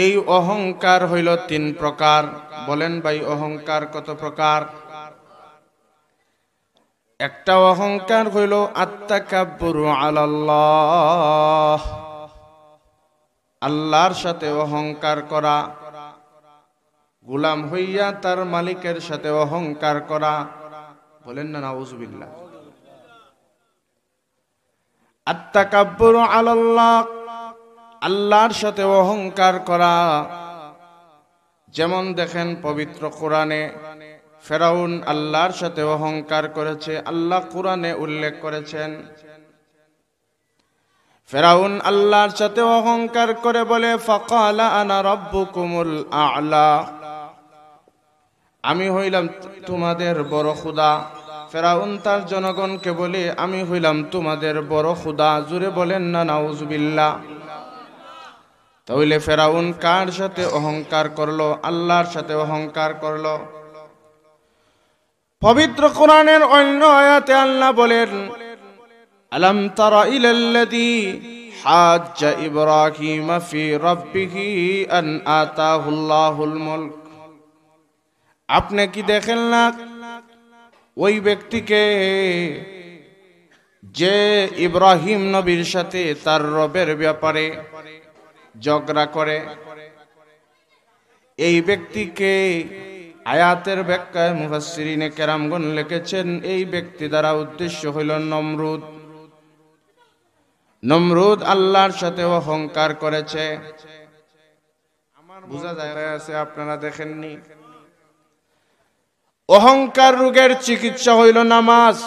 এই অহংকার হইল তিন প্রকার। বলেন ভাই, অহংকার কত প্রকার? একটা অহংকার হইল আত্তাকাব্বুরু আলাল্লাহ, আল্লাহর সাথে অহংকার করা, গোলাম হইয়া তার মালিকের সাথে অহংকার করা। বলেন না নাউযুবিল্লাহ। আত্তাকাব্বুরু আলাল্লাহ, আল্লাহর সাথে অহংকার করা। যেমন দেখেন পবিত্র কোরআনে ফেরাউন আল্লাহর সাথে অহংকার করেছে, আল্লাহ কোরআনে উল্লেখ করেছেন। ফেরাউন আল্লাহর সাথে অহংকার করে বলে, ফাকালা আনা রাব্বুকুমুল আ'লা, আমি হইলাম তোমাদের বড় খোদা। ফেরাউন তার জনগণকে বলে, আমি হইলাম তোমাদের বড় খোদা। জুড়ে বলেন না নাউযুবিল্লাহ। তাহলে ফেরাউন কার সাথে অহংকার করলো? আল্লাহর সাথে অহংকার করলো। পবিত্র কোরআনের অন্য আয়াতে আল্লাহ বলেন, আলাম তারা ইলাল্লাযী হাজ্জা ইব্রাহিম ফি রাব্বিহি আন আতাহুল্লাহুল মুলক। আপনি কি দেখেন না ওই ব্যক্তিকে যে ইব্রাহিম নবীর সাথে তার রবের ব্যাপারে ঝগড়া করে? এই ব্যক্তিকে আয়াতের ব্যাখ্যায় মুফাসসিরিনে কেরামগণ লিখেছেন, এই ব্যক্তি দ্বারা উদ্দেশ্য হইল নমরুদ। নমরুদ আল্লাহর সাথে অহংকার করেছে। বুঝা যায় আছে, আপনারা দেখেননি? অহংকার রোগের চিকিৎসা হইল নামাজ।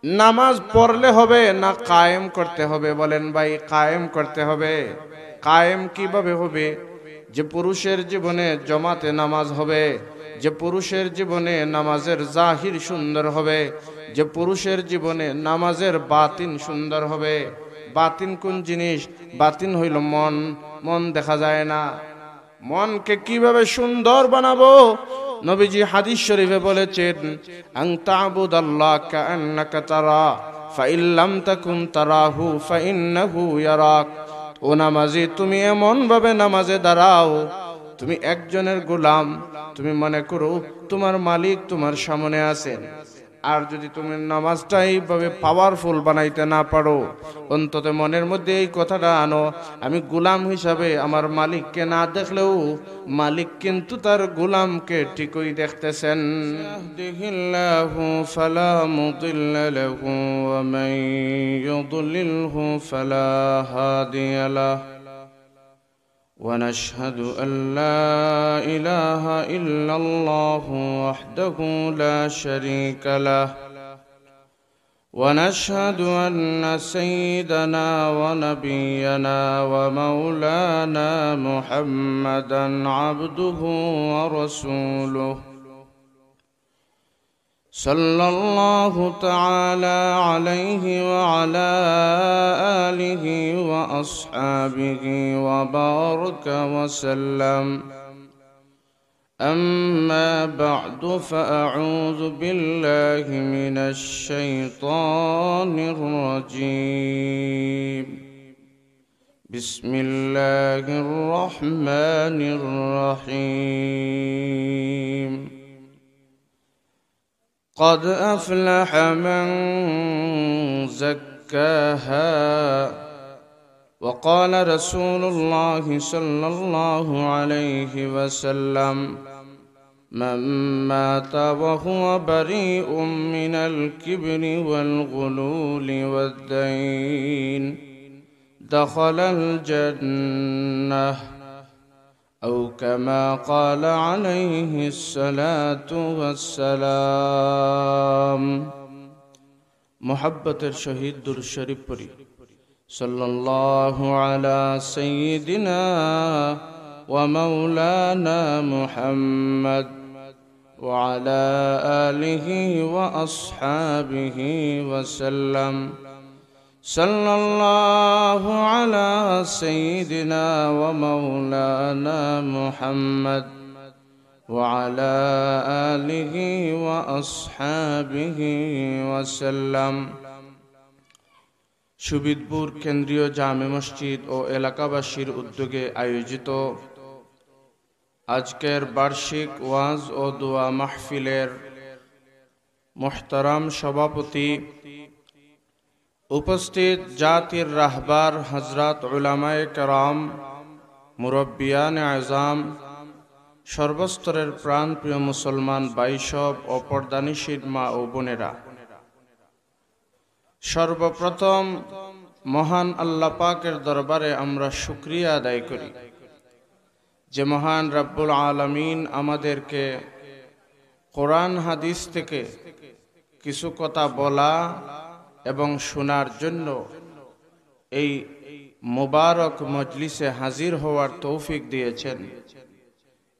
নামাজ পড়লে হবে না কায়েম করতে হবে? বলেন ভাই, কায়েম করতে হবে। কায়েম কিভাবে হবে? যে পুরুষের জীবনে জমাতে নামাজ হবে, যে পুরুষের জীবনে নামাজের জাহির সুন্দর হবে, যে পুরুষের জীবনে নামাজের বাতিন সুন্দর হবে। বাতিন কোন জিনিস? বাতিন হইল মন। মন দেখা যায় না। মনকে কিভাবে সুন্দর বানাবো? নবীজি হাদিস শরীফে বলেছেন, আন তা'বুদাল্লাহ কাআন্নাকা তারা ফাইন লাম তাকুন তারাহু ফাইন্নাহু ইয়ারাক। ও নামাজি, তুমি এমন ভাবে নামাজে দাঁড়াও, তুমি একজনের গোলাম, তুমি মনে করো তোমার মালিক তোমার সামনে আছেন। আর যদি তুমি নামাজটা এইভাবে পাওয়ারফুল বানাইতে না পারো, অন্তত মনের মধ্যে এই কথাটা আনো, আমি গোলাম হিসাবে আমার মালিককে না দেখলেও মালিক কিন্তু তার গোলামকে ঠিকই দেখতেছেন। ইয়াহদিহিল্লাহু ফালা মুদিল্লা লাহু ওয়া মান ইউদ্লিলহু ফালা হাদিয়া লাহু। ونشهد أن لا إله إلا الله وحده لا شريك له، ونشهد أن سيدنا ونبينا ومولانا محمدا عبده ورسوله صلى الله تعالى عليه وعلى آله وأصحابه وبارك وسلم. أما بعد، فأعوذ بالله من الشيطان الرجيم. بسم الله الرحمن الرحيم. قد أفلح من زكاها، وقال رسول الله صلى الله عليه وسلم، من مات وهو بريء من الكبر والغلول والدين دخل الجنة، أو كما قال عليه الصلاة والسلام. محبة الشهيد در الشريف پری صلى الله على سيدنا ومولانا محمد وعلى آله وأصحابه وسلم. صلى الله على سيدنا ومولانا محمد وعلى آله وأصحابه وسلم. সুবিদপুর কেন্দ্রীয় জামে মসজিদ ও এলাকাবাসীর উদ্যোগে আয়োজিত আজকের বার্ষিক ওয়াজ ও দোয়া মাহফিলের মুহতারাম সভাপতি, উপস্থিত জাতির রাহবার হযরত উলামায়ে কেরাম, মুরব্বিয়ানে আযম, সর্বস্তরের প্রাণপ্রিয় মুসলমান ভাইসব ও পর্দানিশীল মা ও বোনেরা, সর্বপ্রথম মহান আল্লাহ পাকের দরবারে আমরা শুকরিয়া আদায় করি যে মহান রব্বুল আলামিন আমাদেরকে কোরআন হাদিস থেকে কিছু কথা বলা এবং শোনার জন্য এই মুবারক মজলিসে হাজির হওয়ার তৌফিক দিয়েছেন।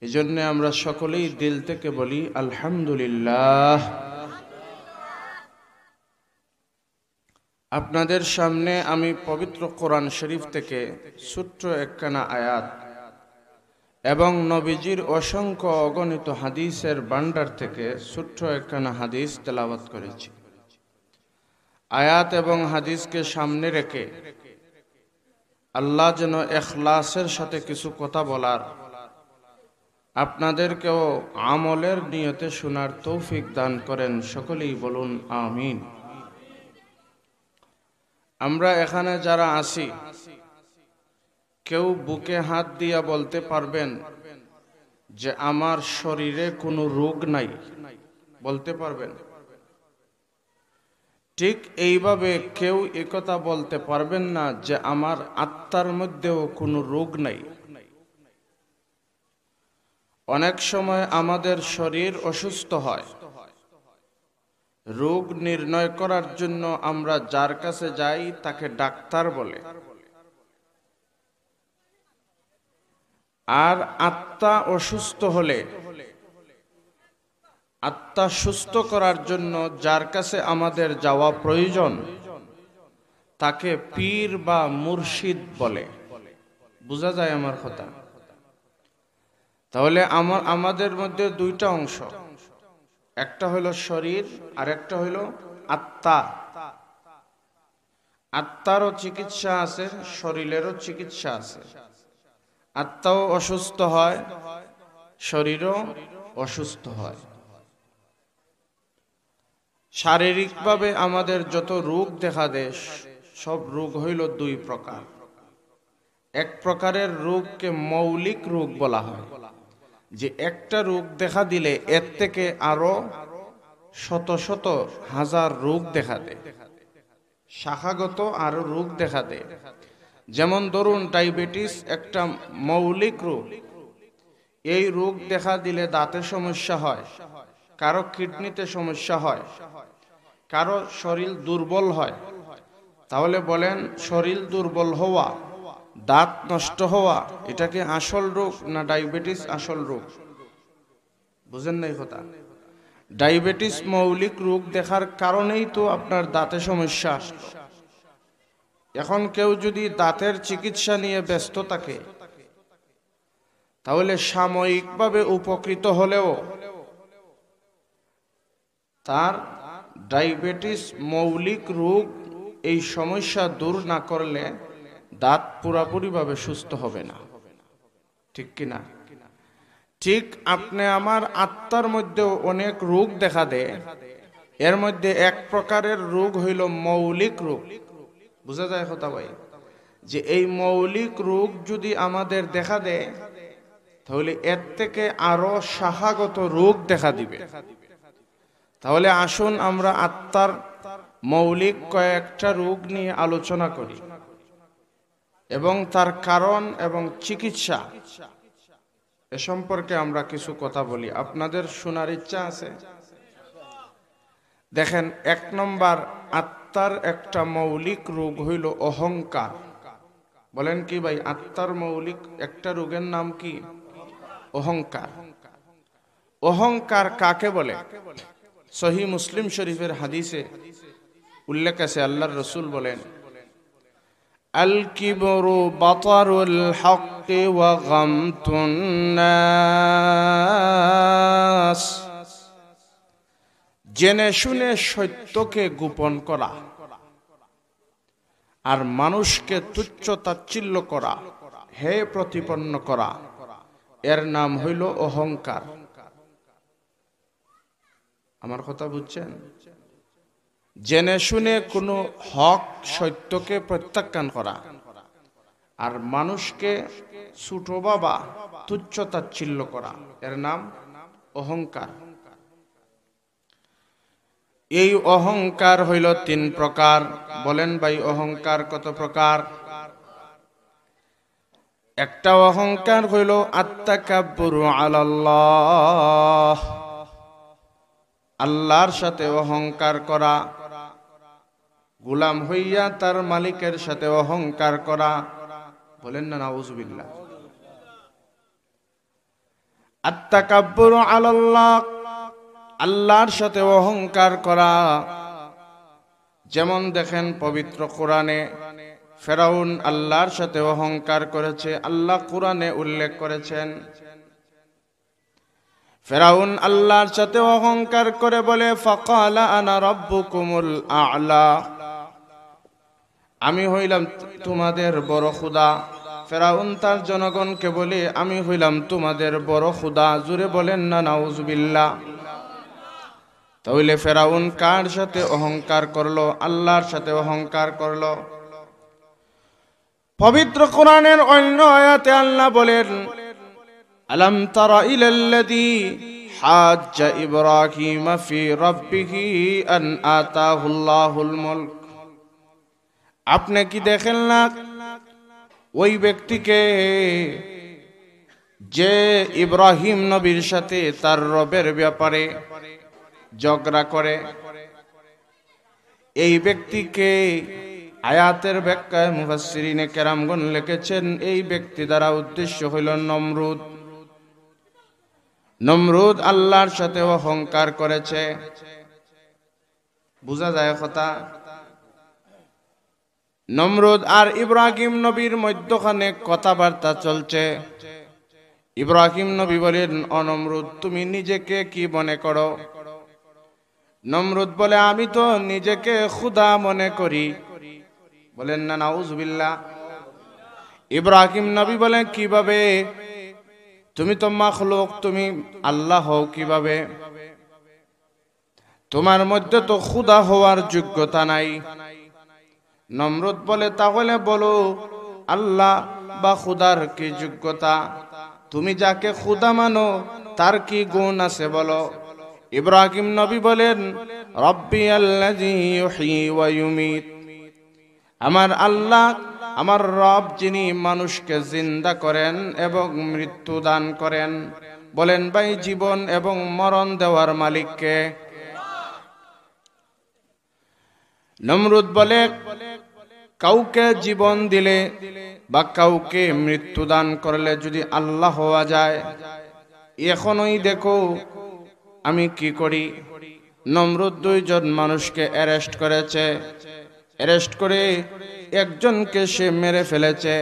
এজন্য আমরা সকলেই দিল থেকে বলি আলহামদুলিল্লাহ। আপনাদের সামনে আমি পবিত্র কোরআন শরীফ থেকে ছোট্ট একখানা আয়াত এবং নবীজির অসংখ্য অগণিত হাদিসের ভান্ডার থেকে ছোট্ট একখানা হাদিস তেলাওয়াত করেছি। আয়াত এবং হাদিসকে সামনে রেখে আল্লাহ যেন ইখলাসের সাথে কিছু কথা বলার, আপনাদেরকেও আমলের নিয়তে শোনার তৌফিক দান করেন। সকলেই বলুন আমিন। আমরা এখানে যারা আছি, কেউ বুকে হাত দিয়া বলতে পারবেন যে আমার শরীরে কোনো রোগ নাই? বলতে পারবেন? ঠিক এইভাবে কেউ একথা বলতে পারবেন না যে আমার আত্মার মধ্যেও কোনো রোগ নাই। অনেক সময় আমাদের শরীর অসুস্থ হয়, রোগ নির্ণয় করার জন্য আমরা যার কাছে যাই তাকে ডাক্তার বলে, আর আত্মা অসুস্থ হলে আত্মা সুস্থ করার জন্য যার কাছে আমাদের যাওয়া প্রয়োজন তাকে পীর বা মুর্শিদ বলে। বোঝা যায় আমার কথা? তাহলে আমাদের মধ্যে দুইটা অংশ, একটা হলো শরীর আর একটা হলো আত্মা। আত্মারও চিকিৎসা আছে, শরীরেরও চিকিৎসা আছে। আত্মাও অসুস্থ হয়, শরীরও অসুস্থ হয়। শারীরিকভাবে আমাদের যত রোগ দেখা দেয়, সব রোগ হইল দুই প্রকার। এক প্রকারের রোগকে মৌলিক রোগ বলা হয়, যে একটা রোগ দেখা দিলে এর থেকে আরো শত শত হাজার রোগ দেখা দেয়, শাখাগত আরো রোগ দেখা দেয়। যেমন ধরুন ডায়াবেটিস একটা মৌলিক রোগ। এই রোগ দেখা দিলে দাঁতে সমস্যা হয়, কারো কিডনিতে সমস্যা হয়, কারো শরীর দুর্বল হয়। তাহলে বলেন, শরীর দুর্বল হওয়া, দাঁত নষ্ট হওয়া, এটা কি আসল রোগ না ডায়াবেটিস আসল রোগ? বুঝেন নাই কথা? ডায়াবেটিস মৌলিক রোগ দেখার কারণেই তো আপনার দাঁতে সমস্যা আসলো। এখন কেউ যদি দাঁতের চিকিৎসা নিয়ে ব্যস্ত থাকে, তাহলে সাময়িকভাবে উপকৃত হলেও তার ডায়াবেটিস মৌলিক রোগ এই সমস্যা দূর না করলে দাঁত পুরাপুরিভাবে সুস্থ হবে না। ঠিক কিনা? ঠিক আপনি আমার আত্মার মধ্যেও অনেক রোগ দেখা দেয়। এর মধ্যে এক প্রকারের রোগ হইল মৌলিক রোগ। বুঝা যায় কথা ভাই? যে এই মৌলিক রোগ যদি আমাদের দেখা দেয়, তাহলে এর থেকে আরো শাখাগত রোগ দেখা দিবে। তাহলে আসুন আমরা আত্মার মৌলিক কয়েকটা রোগ নিয়ে আলোচনা করি এবং তার কারণ এবং চিকিৎসা এ সম্পর্কে আমরা কিছু কথা বলি। আপনাদের শোনার ইচ্ছা আছে? দেখেন, এক নম্বর, আত্মার একটা মৌলিক রোগ হইল অহংকার। বলেন কি ভাই, আত্মার মৌলিক একটা রোগের নাম কি? অহংকার। অহংকার কাকে বলে? সহিহ মুসলিম শরীফের হাদিসে উল্লেখ আছে, আল্লাহর রাসূল বলেন, আল কিবরু বাতারুল হক ওয়া গামতুন নাস। জেনে শুনে সত্যকে গোপন করা আর মানুষকে তুচ্ছ তাচ্ছিল্য করা, হে প্রতিপন্ন করা, এর নাম হইল অহংকার। আমার কথা বুঝছেন? জেনে শুনে কোনো হক সত্যকে প্রত্যাখ্যান করা আর মানুষকে ছোট বাবা তুচ্ছ তাচ্ছিল্য করা, এর নাম অহংকার। এই অহংকার হইল 3 প্রকার। বলেন ভাই অহংকার কত প্রকার? একটা অহংকার হইল আত্তাকাব্বুরু আলাল্লাহ, আল্লাহর সাথে অহংকার করা, গোলাম হইয়া তার মালিকের সাথে অহংকার করা। বলেন না নাউজুবিল্লাহ। আত্তাকাব্বুরু আলাল্লাহ, আল্লাহর সাথে অহংকার করা। যেমন দেখেন পবিত্র কোরআনে ফেরাউন আল্লাহর সাথে অহংকার করেছে, আল্লাহ কোরআনে উল্লেখ করেছেন। ফেরাউন আল্লাহর সাথে অহংকার করে বলে ফাকালা আনা রাব্বুকুমুল আ'লা, আমি হইলাম তোমাদের বড় খোদা। ফেরাউন তার জনগণকে বলে আমি হইলাম তোমাদের বড় খোদা। জুড়ে বলেন না নাউজুবিল্লাহ। তাহলে ফেরাউন কার সাথে অহংকার করলো? আল্লাহর সাথে অহংকার করলো। পবিত্র কোরআনের অন্য আয়াতে আল্লাহ বলেন আলাম তারা ইলাল্লাযী হাজ্জা ইব্রাহিম ফি রাব্বিহি আন আতাহুল্লাহুল মুলক, আপনি কি দেখেন না ওই ব্যক্তিকে যে ইব্রাহিম নবীর সাথে তার রবের ব্যাপারে ঝগড়া করে? এই ব্যক্তিকে আয়াতের ব্যাখ্যায় মুফাসসিরিনে কেরামগণ লিখেছেন এই ব্যক্তি দ্বারা উদ্দেশ্য হইল নমরুদ। নমরুদ আল্লাহর সাথে অহংকার করেছে। বুঝা যায় কথা? নমরুদ আর ইব্রাহিম নবীর মধ্যখানে কথাবার্তা চলছে। ইব্রাহিম নবী বলেন ও নমরুদ, তুমি নিজেকে কি মনে করো? নমরুদ বলে আমি তো নিজেকে খুদা মনে করি। বলেন না নাউজুবিল্লাহ। ইব্রাহিম নবী বলেন কিভাবে? তুমি তো মাখলুক, তুমি আল্লাহ হও কিভাবে? তোমার মধ্যে তো খুদা হওয়ার যোগ্যতা নাই। নমরুদ বলে তাহলে বলো আল্লাহ বা খুদার কি যোগ্যতা? তুমি যাকে খুদা মানো তার কি গুণ আছে বলো? ইব্রাহিম নবী বলেন রব্বি আল্লাযী ইউহয়ী ওয়া ইউমীত, আমার আল্লাহ, আমার রব যিনি মানুষকে জিন্দা করেন এবং মৃত্যু দান করেন। বলেন ভাই জীবন এবং মরণ দেওয়ার মালিককে? নমরুদ বলে কাউকে জীবন দিলে বা কাউকে মৃত্যু দান করলে যদি আল্লাহ হওয়া যায়, এখনই দেখো আমি কি করি। নমরুদ 2 জন মানুষকে অ্যারেস্ট করেছে। অ্যারেস্ট করে একজনকে সে মেরে ফেলেছে,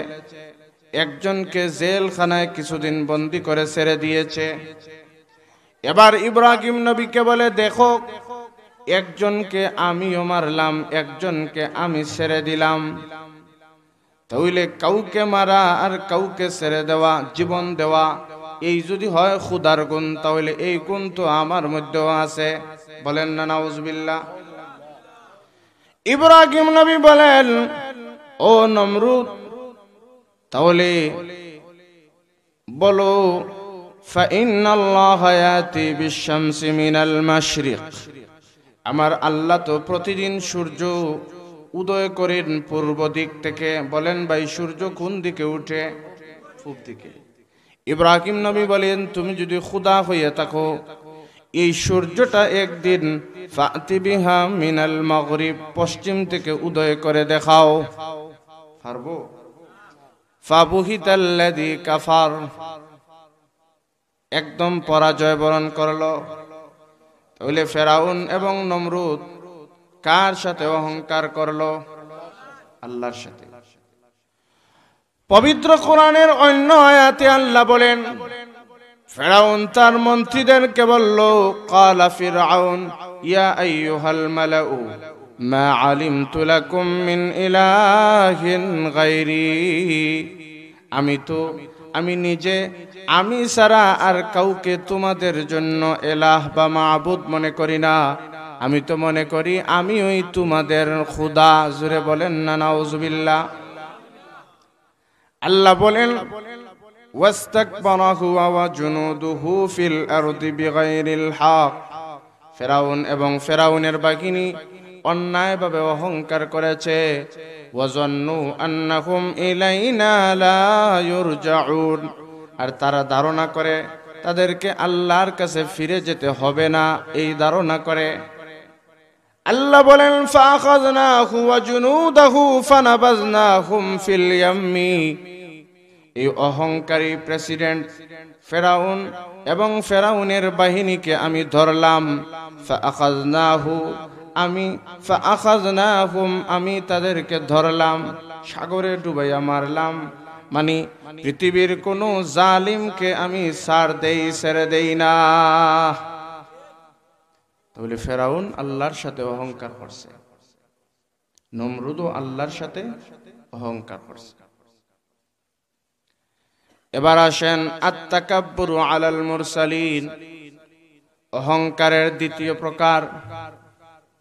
একজনকে জেলখানায় কিছুদিন বন্দী করে ছেড়ে দিয়েছে। এবার ইব্রাহিম নবীকে বলে দেখো একজনকে আমিও মারলাম, একজনকে আমি ছেড়ে দিলাম। তাহলে কাউকে মারা আর কাউকে ছেড়ে দেওয়া, জীবন দেওয়া, এই যদি হয় খুদার গুণ, তাহলে এই গুণ তো আমার মধ্যেও আছে। বলেন না নাউজুবিল্লাহ। ইব্রাহিম নবী বলেন ও নমরুদ, তাহলে বলো ফাইন্নাল্লাহা ইয়াতি বিশ-শামসি মিনাল মাশরিক, আমার আল্লাহ তো প্রতিদিন সূর্য উদয় করেন পূর্ব দিক থেকে। বলেন ভাই সূর্য কোন দিকে উঠে? পূর্ব দিকে। ইব্রাহিম নবী বলেন তুমি যদি খুদা হয়ে থাকো, এই সূর্যটা একদিন ফাতি বিহা মিনাল মাগরিব, পশ্চিম থেকে উদয় করে দেখাও। পারবো? ফাবুহিতাল্লাযী কাফার, একদম পরাজয় বরণ করলো। তাহলে ফেরাউন এবং নমরুদ কার সাথে অহংকার করলো? আল্লাহর সাথে। পবিত্র কোরআনের অন্য আয়াতে আল্লাহ বলেন ফেরাউন তার মন্ত্রীদেরকে বলল কালা ফিরআউন ইয়া আইয়ুহাল মালাউ মা আলিমতু লাকুম মিন ইলাহিন গায়রি, আমি নিজে আমি ছাড়া আর কাউকে তোমাদের জন্য এলাহ বা মাবুদ মনে করি না। আমি তো মনে করি আমি ওই তোমাদের খোদা। জোরে বলেন না নাউজুবিল্লাহ। আল্লাহ বলেন ওয়াস্তাকবারা হুয়া ওয়া জুনুদুহু ফিল আরদি বিগাইরিল হক। ফেরাউন এবং ফেরাউনের বাহিনী অন্যায়ভাবে অহংকার করেছে। ওয়াজান্নু আন্নাহুম ইলাইনা লা ইরজাউন, আর তারা ধারণা করে তাদেরকে আল্লাহর কাছে ফিরে যেতে হবে না, এই ধারণা করে। আল্লাহ বলেন ফাআখাযনাহু ওয়া জুনুদাহু ফানাবাযনাহুম ফিল ইয়াম্মি। এই অহংকারী প্রেসিডেন্ট ফেরাউন এবং ফেরাউনের বাহিনীকে আমি ধরলাম। ফাআখাযনাহুম আমি তাদেরকে ধরলাম, সাগরে ডুবাইয়া মারলাম। মানে পৃথিবীর কোন জালিমকে আমি ছেড়ে দেই না। তাহলে ফেরাউন আল্লাহর সাথে অহংকার করছে, নমরুদও আল্লাহর সাথে অহংকার করছে। এবার আসেন আত-তাকাব্বুরু আলাল মুরসালিন। অহংকারের দ্বিতীয় প্রকার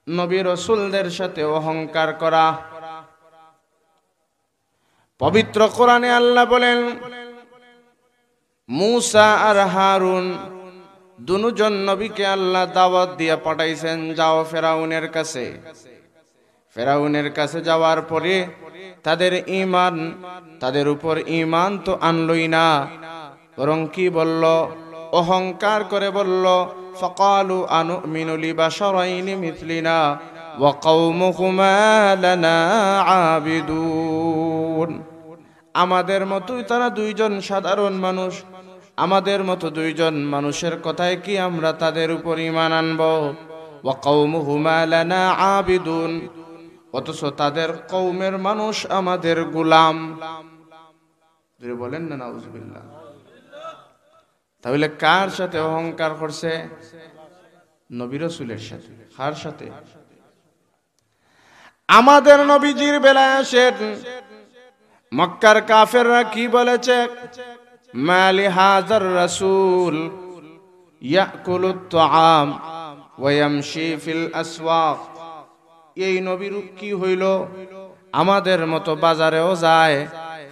নবী রাসূলদের সাথে অহংকার করা। পবিত্র কোরআনে আল্লাহ বলেন মূসা আর হারুন দুজন নবীকে আল্লাহ দাওয়াত দিয়ে পাঠাইছেন, যাও ফেরাউনের কাছে। ফেরাউনের কাছে যাওয়ার পরে তাদের উপর ঈমান তো আনলই না, বরং কি বলল? অহংকার করে বলল ফাকালু আনুমিনু লিবাশারাইনি মিথলিনা ওয়া কওমুহুমা লানা আবিদুন। আমাদের মতোই তারা দুইজন সাধারণ মানুষ, আমাদের মতো দুইজন মানুষের কথায় কি আমরা তাদের উপর ঈমান আনব? ওয়া কওমুহুমা লানা আবিদুন, অথচ তাদের কওমের মানুষ আমাদের গোলাম। যদি বলেন না নাউজুবিল্লাহ। তাহলে কার সাথে অহংকার করছে? নবী রাসূলের সাথে। কার সাথে? আমাদের নবীজির বেলায় আসেন মক্কার কাফেররা কি বলেছে? মালি হাযার রাসূল ইয়াকুলুত তাআম ওয়া ইয়ামশি ফিল আসওয়াক। এই নবীর কি হইল? আমাদের মতো বাজারেও যায়,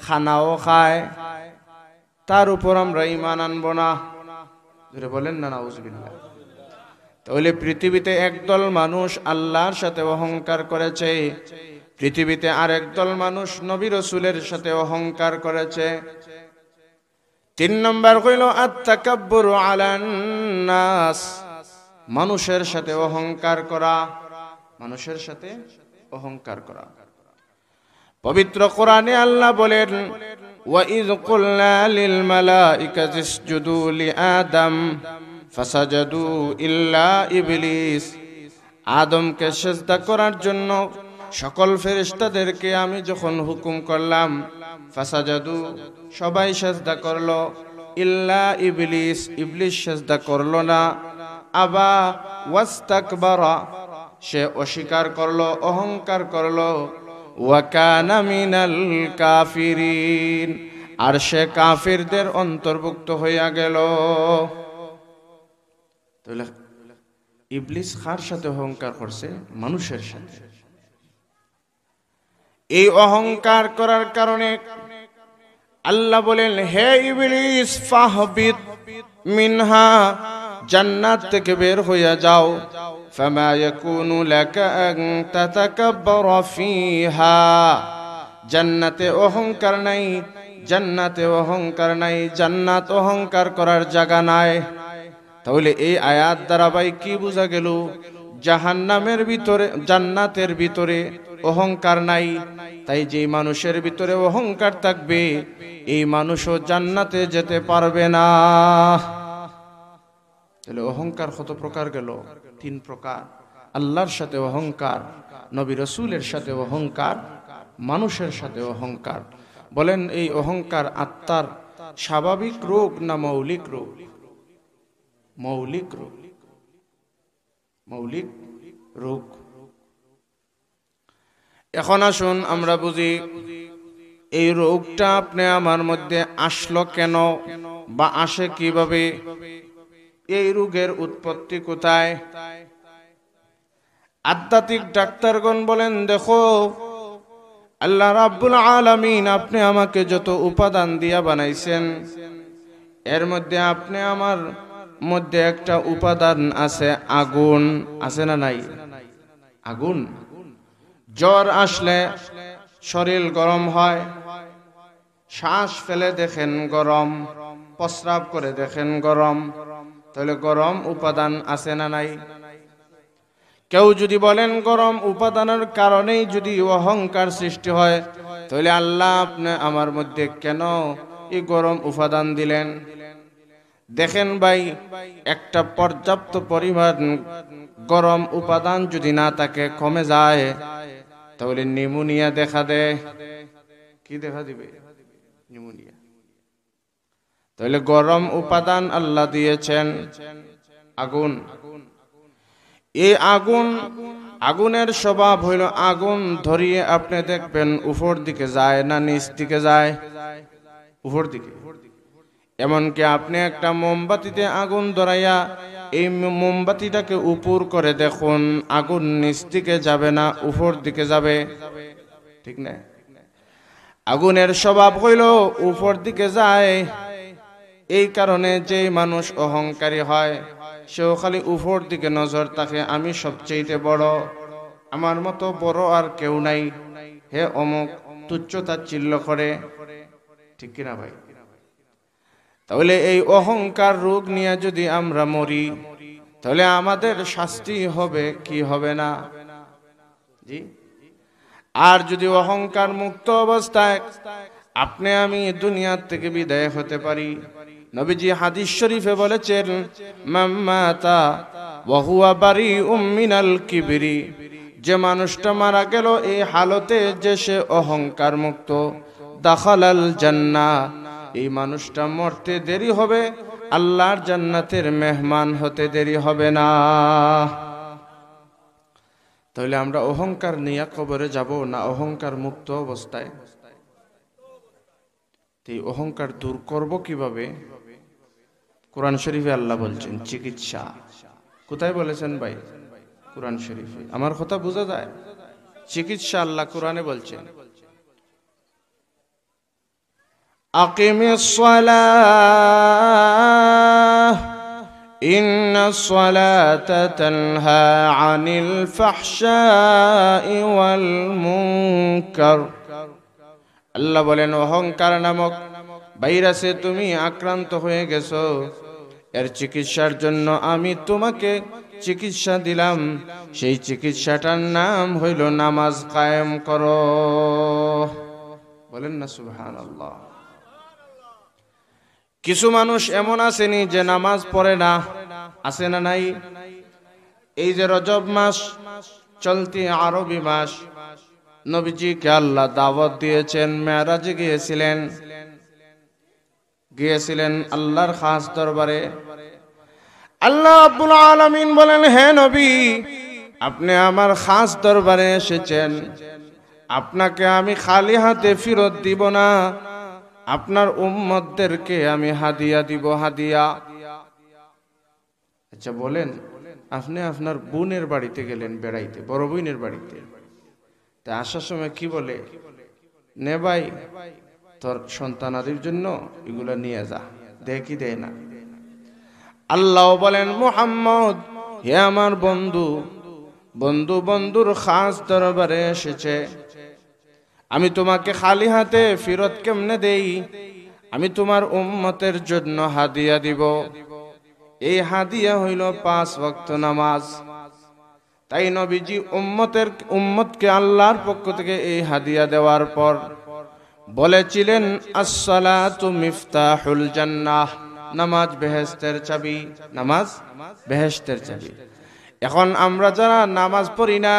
খানাও খায়, তার উপর আমরা ঈমান আনবো না। যদি বলেন না নাউজুবিল্লাহ। তাহলে পৃথিবীতে একদল মানুষ আল্লাহর সাথে অহংকার করেছে, পৃথিবীতে আরেক দল মানুষ নবী রাসূলের সাথে অহংকার করেছে। 3 নম্বর হইল আত-তাকাব্বুরু আলান নাস, মানুষের সাথে অহংকার করা। মানুষের সাথে অহংকার করা। পবিত্র কোরআনে আল্লাহ বলেন ওয়াইয কুলনা লিল মালাইকাতি ইসজুদু লিআদম ফাসাজাদু ইল্লা ইবলিস। আদমকে সিজদা করার জন্য সকল ফেরেশতাদেরকে আমি যখন হুকুম করলাম, ফাসাজাদু সবাই সিজদা করলো, ইল্লা ইবলিস ইবলিস সিজদা করলো না। আবা ওয়াস্তাকবারা সে অস্বীকার করলো, অহংকার করলো। ওয়া কানা মিনাল কাফিরিন আর সে কাফিরদের অন্তর্ভুক্ত হইয়া গেল। তাহলে ইবলিস কার সাথে অহংকার করছে? মানুষের সাথে। এই অহংকার করার কারণে আল্লাহ বলেন হে ইবলিস ফাহবিত মিনহা, জান্নাত থেকে বের হইয়া যাও। ফামা ইয়াকুনু লাকা আন তাতাকাব্বারা ফিহা, জান্নাতে অহংকার নাই, জান্নাতে অহংকার নাই, জান্নাত অহংকার করার জায়গা নাই। তাহলে এই আয়াত দ্বারা ভাই কি বোঝা গেল? জাহান্নামের ভিতরে জান্নাতের ভিতরে অহংকার নাই। তাই যে মানুষের ভিতরে অহংকার থাকবে এই মানুষও জান্নাতে যেতে পারবে না। তাহলে অহংকার কত প্রকার গেল? 3 প্রকার। আল্লাহর সাথে অহংকার, নবী রাসূলের সাথে অহংকার, মানুষের সাথে অহংকার। বলেন এই অহংকার আত্মার স্বাভাবিক রোগ না মৌলিক রোগ? মৌলিক রোগ। মৌলিক রোগ। এখন আসুন আমরা বুঝি এই রোগটা আপনি আমার মধ্যে আসলো কেন বা আসে কিভাবে, এই রোগের উৎপত্তি কোথায়। আধ্যাত্মিক ডাক্তারগণ বলেন, দেখো আল্লাহ রাব্বুল আলামিন আপনি আমাকে যত উপাদান দিয়া বানাইছেন, এর মধ্যে আপনি আমার মধ্যে একটা উপাদান আছে আগুন। আছে না নাই? আগুন। জ্বর আসলে শরীর গরম হয়, শ্বাস ফেলে দেখেন গরম, প্রস্রাব করে দেখেন গরম। তাহলে গরম উপাদান আছে না নাই? কেউ যদি বলেন গরম উপাদানের কারণেই যদি অহংকার সৃষ্টি হয়, তাহলে আল্লাহ আপনি আমার মধ্যে কেন এই গরম উপাদান দিলেন? দেখেন ভাই, একটা পর্যাপ্ত পরিমাণ গরম উপাদান যদি না থাকে, কমে যায়, তাহলে নিউমোনিয়া দেখা দেয়। কি দেখা দিবে? নিউমোনিয়া। তাহলে গরম উপাদান আল্লাহ দিয়েছেন আগুন। এই আগুন, আগুনের স্বভাব হইল আগুন ধরিয়ে আপনি দেখবেন উপর দিকে যায় না নিচ দিকে যায়? উপর দিকে। এমনকি আপনি একটা মোমবাতিতে আগুন ধরাইয়া এই মোমবাতিটাকে উপর করে দেখুন, আগুন নিচ দিকে যাবে না উপর দিকে যাবে? ঠিক না? আগুনের স্বভাব হইল উপর দিকে যায়। এই কারণে যে মানুষ অহংকারী হয়, সেও খালি উপর দিকে নজর থাকে, আমি সবচেয়ে বড়, আমার মতো বড় আর কেউ নাই, হে অমুক, তুচ্ছতাচ্ছিল্য করে। ঠিক কিনা ভাই? তাহলে এই অহংকার রোগ নিয়ে যদি আমরা মরি, তাহলে আমাদের শাস্তি হবে কি হবে না? জি। আর যদি অহংকার মুক্ত অবস্থায় আপনি আমি দুনিয়া থেকে বিদায় হতে পারি, নবীজি হাদিস শরীফে বলেছেন, মাম্মাতা ওয়া হুয়া বারিউম মিনাল কিবরি, যে মানুষটা মারা গেল এই হালতে যে সে অহংকার মুক্ত, দাখালাল জান্নাহ, এই মানুষটা মরতে দেরি হবে, আল্লাহর জান্নাতের মেহমান হতে দেরি হবে না। তাহলে আমরা অহংকার নিয়ে কবরে যাব না অহংকার মুক্ত অবস্থায়? এই অহংকার দূর করব কিভাবে? কোরআন শরীফে আল্লাহ বলছেন চিকিৎসা। কোথায় বলেছেন ভাই? কোরআন শরীফে। আমার কথা বোঝা যায়? চিকিৎসা আল্লাহ কোরআনে বলছেন, আকিমিস সালাহ ইন্নাস সালাতা তানহা আনিল ফাহশাই ওয়াল মুনকার। আল্লাহ বলেন, অহংকার নামক ভাইরাসে তুমি আক্রান্ত হয়ে গেছো, এর চিকিৎসার জন্য আমি তোমাকে চিকিৎসা দিলাম। সেই চিকিৎসাটার নাম হইল নামাজ কায়েম করো। বলেন না সুবহানাল্লাহ। কিছু মানুষ এমন আসেনি যে নামাজ পড়ে না? আছে না নাই? এই যে রজব মাস চলতি আরবি মাস, নবীজিকে আল্লাহ দাওয়াত দিয়েছেন, মেরাজে গিয়েছিলেন আল্লাহর খাস দরবারে। আল্লাহ রাব্বুল আলামিন বলেন, হে নবী, আপনি আমার খাস দরবারে এসেছেন, আপনাকে আমি খালি হাতে ফেরত দিব না, আপনার উম্মতদেরকে আমি হাদিয়া দিব, হাদিয়া। আচ্ছা বলেন, আপনি আপনার বোনের বাড়িতে গেলেন বেড়াইতে, বড় বোনের বাড়িতে, তা আসার সময় কি বলে? নে ভাই, তোর সন্তানাদির জন্য এগুলা নিয়ে যা। দেয় কি দেয় না? আল্লাহ বলেন, মুহাম্মদ, হে আমার বন্ধু, বন্ধুর খাস দরবারে এসেছে, আমি তোমাকে খালি হাতে ফেরত কেমনে দেই? আমি তোমার উম্মতের জন্য হাদিয়া দিব। এই হাদিয়া হইল 5 ওয়াক্ত নামাজ। তাই নবীজি উম্মতকে আল্লাহর পক্ষ থেকে এই হাদিয়া দেওয়ার পর বলেছিলেন, আসসালাতু মিফতাহুল জান্নাহ, নামাজ বেহেশতের চাবি, নামাজ বেহেশতের চাবি। এখন আমরা যারা নামাজ পড়ি না,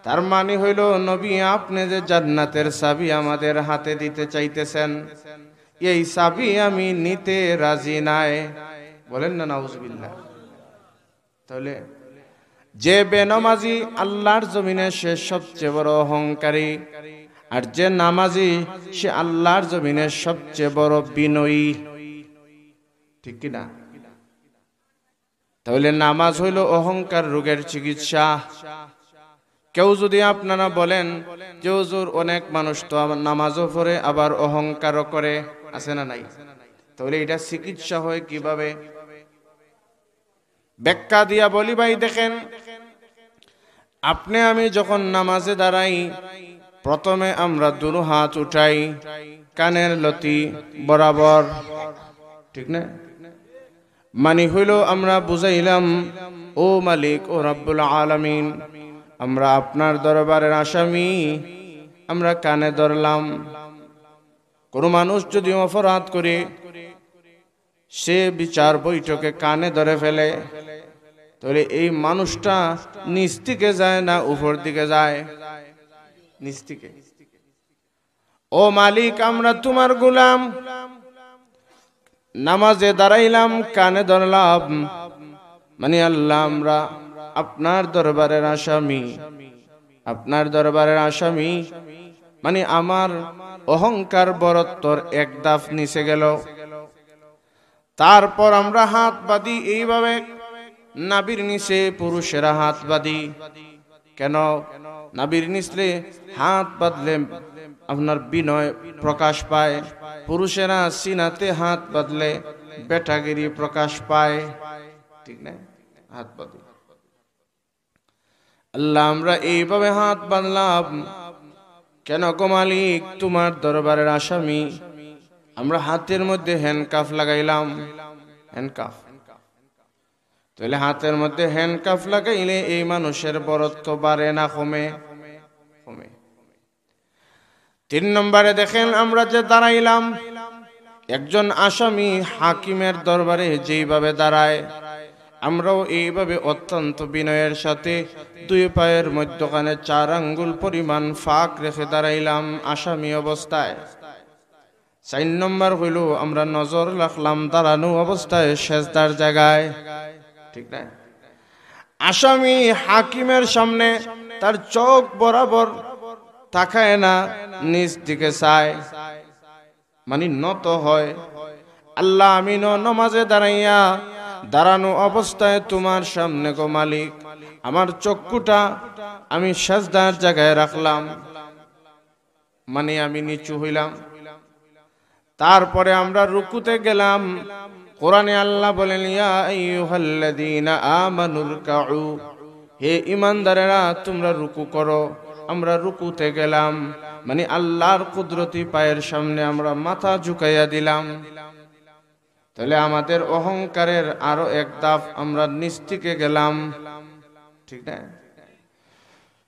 তার মানে হইল নবী আপনি যে জান্নাতের চাবি আমাদের হাতে দিতে চাইতেছেন, এই চাবি আমি নিতে রাজি নাই। বলেন না নাউজুবিল্লাহ। তাহলে যে বেনামাজি আল্লাহর জমিনে সে সবচেয়ে বড় অহংকারী, আর যে নামাজি সে আল্লাহর জমিনে সবচেয়ে বড় বিনয়ী। ঠিক কি না? তাহলে নামাজ হইল অহংকার রোগের চিকিৎসা। কেউ যদি আপনারা বলেন যে হুজুর অনেক মানুষ তো নামাজও পড়ে আবার অহংকারও করে, আছে না নাই? তাহলে এটা চিকিৎসা হয় কিভাবে? ব্যাখ্যা দিয়া বলি ভাই, দেখেন, আপনি আমি যখন নামাজে দাঁড়াই, প্রথমে আমরা দুনো হাত উঠাই কানের লতি বরাবর, ঠিক না? মানে হইল আমরা বুঝাইলাম, ও মালিক ও রব্বুল আলামিন, আমরা আপনার দরবারের আসামি, আমরা কানে ধরলাম। কোন মানুষ যদি অপরাধ করে সে বিচার বৈঠকে কানে ধরে ফেলে, তাহলে এই মানুষটা নিচ দিকে যায় না উপর দিকে যায়? নিচ দিকে। ও মালিক, আমরা তোমার গোলাম, নামাজে দাঁড়াইলাম, কানে ধরলাম, মানে আল্লাহ আমরা আপনার দরবারের আসামি, আপনার দরবারের আসামি, মানে আমার অহংকার বরত্বর এক ধাপ নিচে গেল। তারপর আমরা হাত বাঁধি এইভাবে নাভির নিচে, পুরুষেরা হাত বাঁধি কেন? নাভির নিচে হাত বাঁধলে আপনার বিনয় প্রকাশ পায়, পুরুষেরা সিনাতে হাত বাঁধলে বেটাগিরি প্রকাশ পায়, ঠিক না? হাত বাঁধি। আল্লাহ আমরা এইভাবে হাত বাঁধলাম কেন গো মালিক? তোমার দরবারের আসামি। আমরা হাতের মধ্যে হ্যান্ডকাফ লাগাইলাম, হ্যান্ডকাফ। তাহলে হাতের মধ্যে হ্যান্ডকাফ লাগাইলে এই মানুষের বরত্ব বাড়ে না কমে? কমে। 3 নম্বরে দেখেন, আমরা যে দাঁড়াইলাম, একজন আসামি হাকিমের দরবারে যেইভাবে দাঁড়ায়, আমরাও এইভাবে অত্যন্ত বিনয়ের সাথে 2 পায়ের মধ্যখানে 4 আঙ্গুল পরিমাণ ফাঁক রেখে দাঁড়াইলাম আসামি অবস্থায়। 4 নম্বর হইল আমরা নজর রাখলাম দাঁড়ানো অবস্থায় সেজদার জায়গায়, ঠিক না? আসামি হাকিমের সামনে তার চোখ বরাবর তাকায় না, নিচ দিকে চায়, মানে নত হয়। আল্লাহ আমি নামাজে দাঁড়াইয়া দাঁড়ানো অবস্থায় তোমার সামনে গো মালিক আমার চক্ষুটা আমি সেজদার জায়গায় রাখলাম, মানে আমি নিচু হইলাম। তারপরে আমরা রুকুতে গেলাম। কোরআনে আল্লাহ বলেন, ইয়া আইয়ুহাল্লাযীনা আমানুর কাউ, হে ঈমানদারেরা তোমরা রুকু করো। আমরা রুকুতে গেলাম, মানে আল্লাহর কুদরতি পায়ের সামনে আমরা মাথা ঝুঁকাইয়া দিলাম। তাহলে আমাদের অহংকারের আরো এক ধাপ আমরা নিচ থেকে গেলাম, ঠিক না?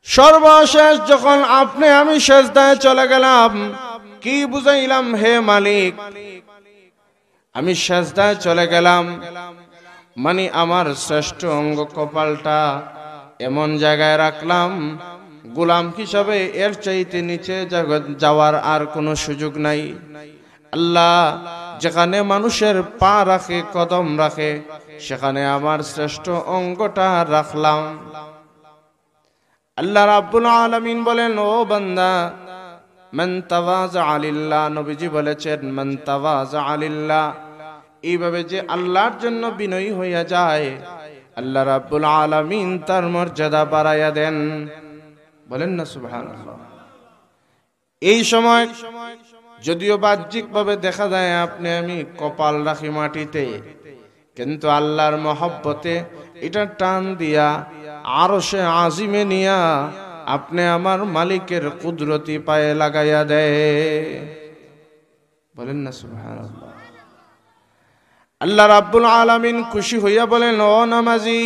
সর্বশেষ যখন আপনি আমি সেজদায় চলে গেলাম, কি বুঝাইলাম? হে মালিক, আমি সেজদায় চলে গেলাম, মানে আমার শ্রেষ্ঠ অঙ্গ কপালটা এমন জায়গায় রাখলাম, গোলাম হিসাবে এর চাইতে নিচে যাওয়ার আর কোনো সুযোগ নাই। আল্লাহ যেখানে মানুষের পা রাখে, কদম রাখে, সেখানে আমার শ্রেষ্ঠ অঙ্গটা রাখলাম। আল্লাহ রাব্বুল আলামিন বলেন, ও বান্দা, মান তাওয়াজা লিল্লাহ, নবীজি বলেছেন মান তাওয়াজা লিল্লাহ, এইভাবে যে আল্লাহর জন্য বিনয়ী হইয়া যায়, আল্লাহ রাব্বুল আলামিন তার মর্যাদা বাড়াইয়া দেন। বলেন না সুবহানাল্লাহ। এই সময় যদিও বাহ্যিকভাবে দেখা যায় আপনি আমি কপাল রাখি মাটিতে, কিন্তু আল্লাহর মহব্বতে এটা টান দিয়া আরশে আজিমে নিয়া আপনি আমার মালিকের কুদরতি পায়ে লাগাইয়া দেয়। বলেন না সুবহানাল্লাহ। আল্লাহ রাব্বুল আলামিন খুশি হইয়া বলেন, ও নামাজি,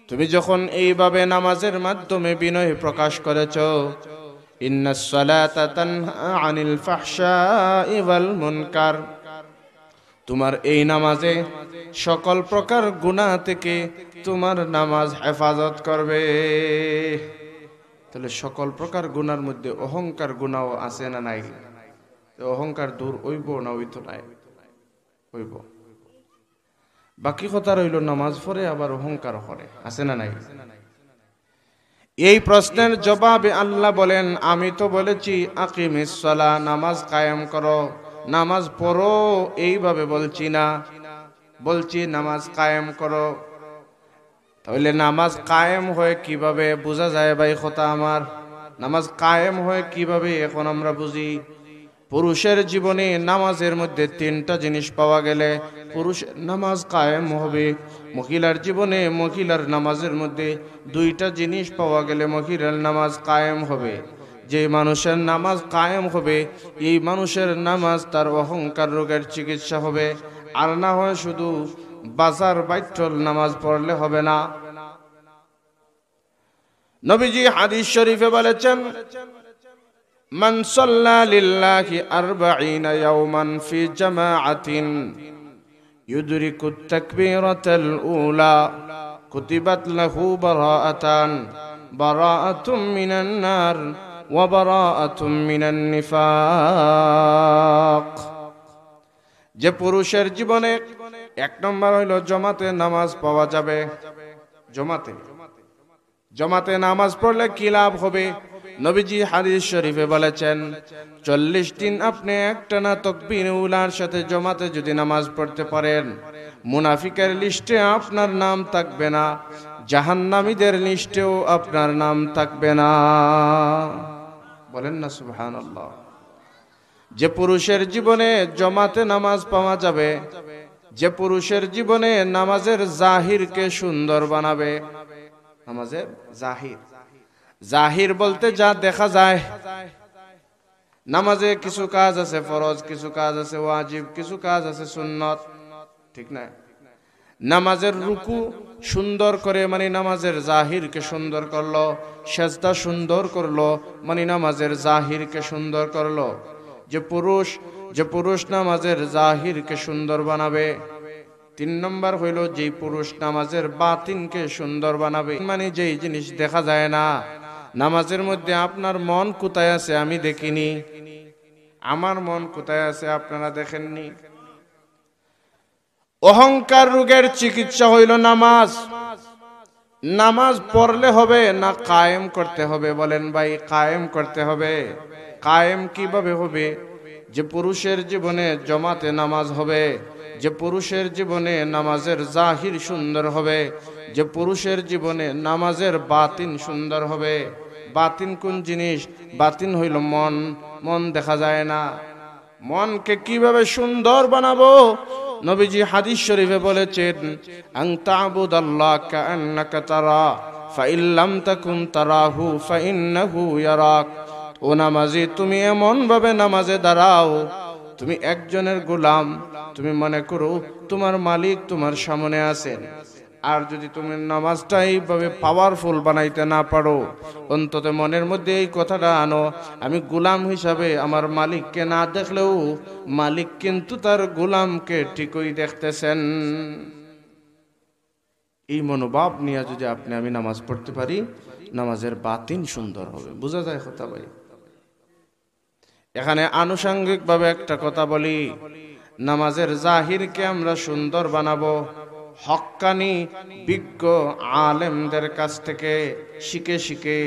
তুমি যখন এইভাবে নামাজের মাধ্যমে বিনয় প্রকাশ করেছ, ইন্নাস সালাতা তানহা আনিল ফাহশাই ওয়াল মুনকার, তোমার এই নামাজে সকল প্রকার গুনাহ থেকে তোমার নামাজ হেফাজত করবে। তাহলে সকল প্রকার গুনার মধ্যে অহংকার গুনাও আছে না নাই? অহংকার দূর হইব না হইতো নাই? হইব। বাকি কথা রইল নামাজ পড়ে আবার অহংকার করে, আছে না নাই? এই প্রশ্নের জবাবে আল্লাহ বলেন, আমি তো বলেছি আকিমিস সালাহ, নামাজ কায়েম করো, নামাজ পড়ো, এইভাবে বলছি না, বলছি নামাজ কায়েম করো। তাহলে নামাজ কায়েম হয়ে কিভাবে বোঝা যায় ভাই কথা আমার? নামাজ কায়েম হয়ে কিভাবে এখন আমরা বুঝি? পুরুষের জীবনে নামাজের মধ্যে তিনটা জিনিস পাওয়া গেলে পুরুষের নামাজ কায়েম হবে। মহিলার জীবনে মহিলার নামাজের মধ্যে দুইটা জিনিস পাওয়া গেলে মহিলার নামাজ কায়েম হবে। যে মানুষের নামাজ কায়েম হবে এই মানুষের নামাজ তার অহংকার রোগের চিকিৎসা হবে। আর না হয় শুধু বাজার বাইটল নামাজ পড়লে হবে না। নবীজি হাদিস শরীফে বলেছেন, মান সাল্লা লিল্লাহি 40 ইয়াওমান ফি জামাআতিন ইউদরিকুত তাকবীরাতাল উলা কুতিবাত লাহু বারাআতুম মিনান নার ওয়া বারাআতুম মিনান নিফাক। যে পুরুষের জীবনে এক নম্বর হইল জমাতে নামাজ পাওয়া যাবে। জমাতে নামাজ পড়লে কি লাভ হবে? নবীজি হাদিস শরীফে বলেছেন, 40 দিন আপনি একটানা তাকবীর উলার সাথে জমাতে যদি নামাজ পড়তে পারেন, মুনাফিকের লিস্টে আপনার নাম থাকবে না, জাহান্নামীদের লিস্টেও আপনার নাম থাকবে না। বলেন না সুবহানাল্লাহ। যে পুরুষের জীবনে জমাতে নামাজ পাওয়া যাবে, যে পুরুষের জীবনে নামাজের জাহিরকে সুন্দর বানাবে, নামাজের জাহির বলতে যা দেখা যায়। নামাজে কিছু কাজ আছে ফরজ, কিছু কাজ আছে ওয়াজিব, কিছু কাজ আছে সুন্নত, ঠিক না? নামাজের রুকু সুন্দর করে মানে নামাজের জাহিরকে সুন্দর করলো, সেজদা সুন্দর করলো মানে নামাজের জাহিরকে সুন্দর করলো। যে পুরুষ নামাজের জাহিরকে সুন্দর বানাবে। 3 নম্বর হইল যে পুরুষ নামাজের বাতিনকে সুন্দর বানাবে, মানে যেই জিনিস দেখা যায় না। নামাজের মধ্যে আপনার মন কোথায় আছে আমি দেখিনি, আমার মন কোথায় আছে আপনারা দেখেননি। অহংকার রোগের চিকিৎসা হইল নামাজ। নামাজ পড়লে হবে না কায়েম করতে হবে? বলেন ভাই, কায়েম করতে হবে। কায়েম কিভাবে হবে? যে পুরুষের জীবনে জমাতে নামাজ হবে, যে পুরুষের জীবনে নামাজের জাহির সুন্দর হবে, যে পুরুষের জীবনে নামাজের বাতিন সুন্দর হবে। বাতিন কোন জিনিস? বাতিন হইল মন। মন দেখা যায় না। মনকে কিভাবে সুন্দর বানাবো? নবীজি হাদিস শরীফে বলেছেন, আন তা'বুদাল্লাহ কাআন্নাকা তারা ফাইন লাম তাকুন তারাহু ফাইন্নাহু ইয়ারাক। ও নামাজি, তুমি এমন ভাবে নামাজে দাঁড়াও, তুমি একজনের গোলাম, তুমি মনে করো তোমার মালিক তোমার সামনে আছেন। আর যদি তুমি নামাজটা এইভাবে পাওয়ারফুল বানাইতে না পারো, অন্তত মনের মধ্যে এই কথাটা আনো, আমি গোলাম হিসাবে আমার মালিককে না দেখলেও মালিক কিন্তু তার গোলামকে ঠিকই দেখতেছেন। এই মনোভাব নিয়ে যদি আপনি আমি নামাজ পড়তে পারি, নামাজের বাতিন সুন্দর হবে। বোঝা যায় কথা ভাই? এখানে আনুষঙ্গিকভাবে একটা কথা বলি, নামাজের জাহিরকে আমরা সুন্দর বানাবো হক্কানি বিজ্ঞ আলেমদের কাছ থেকে শিখে শিখে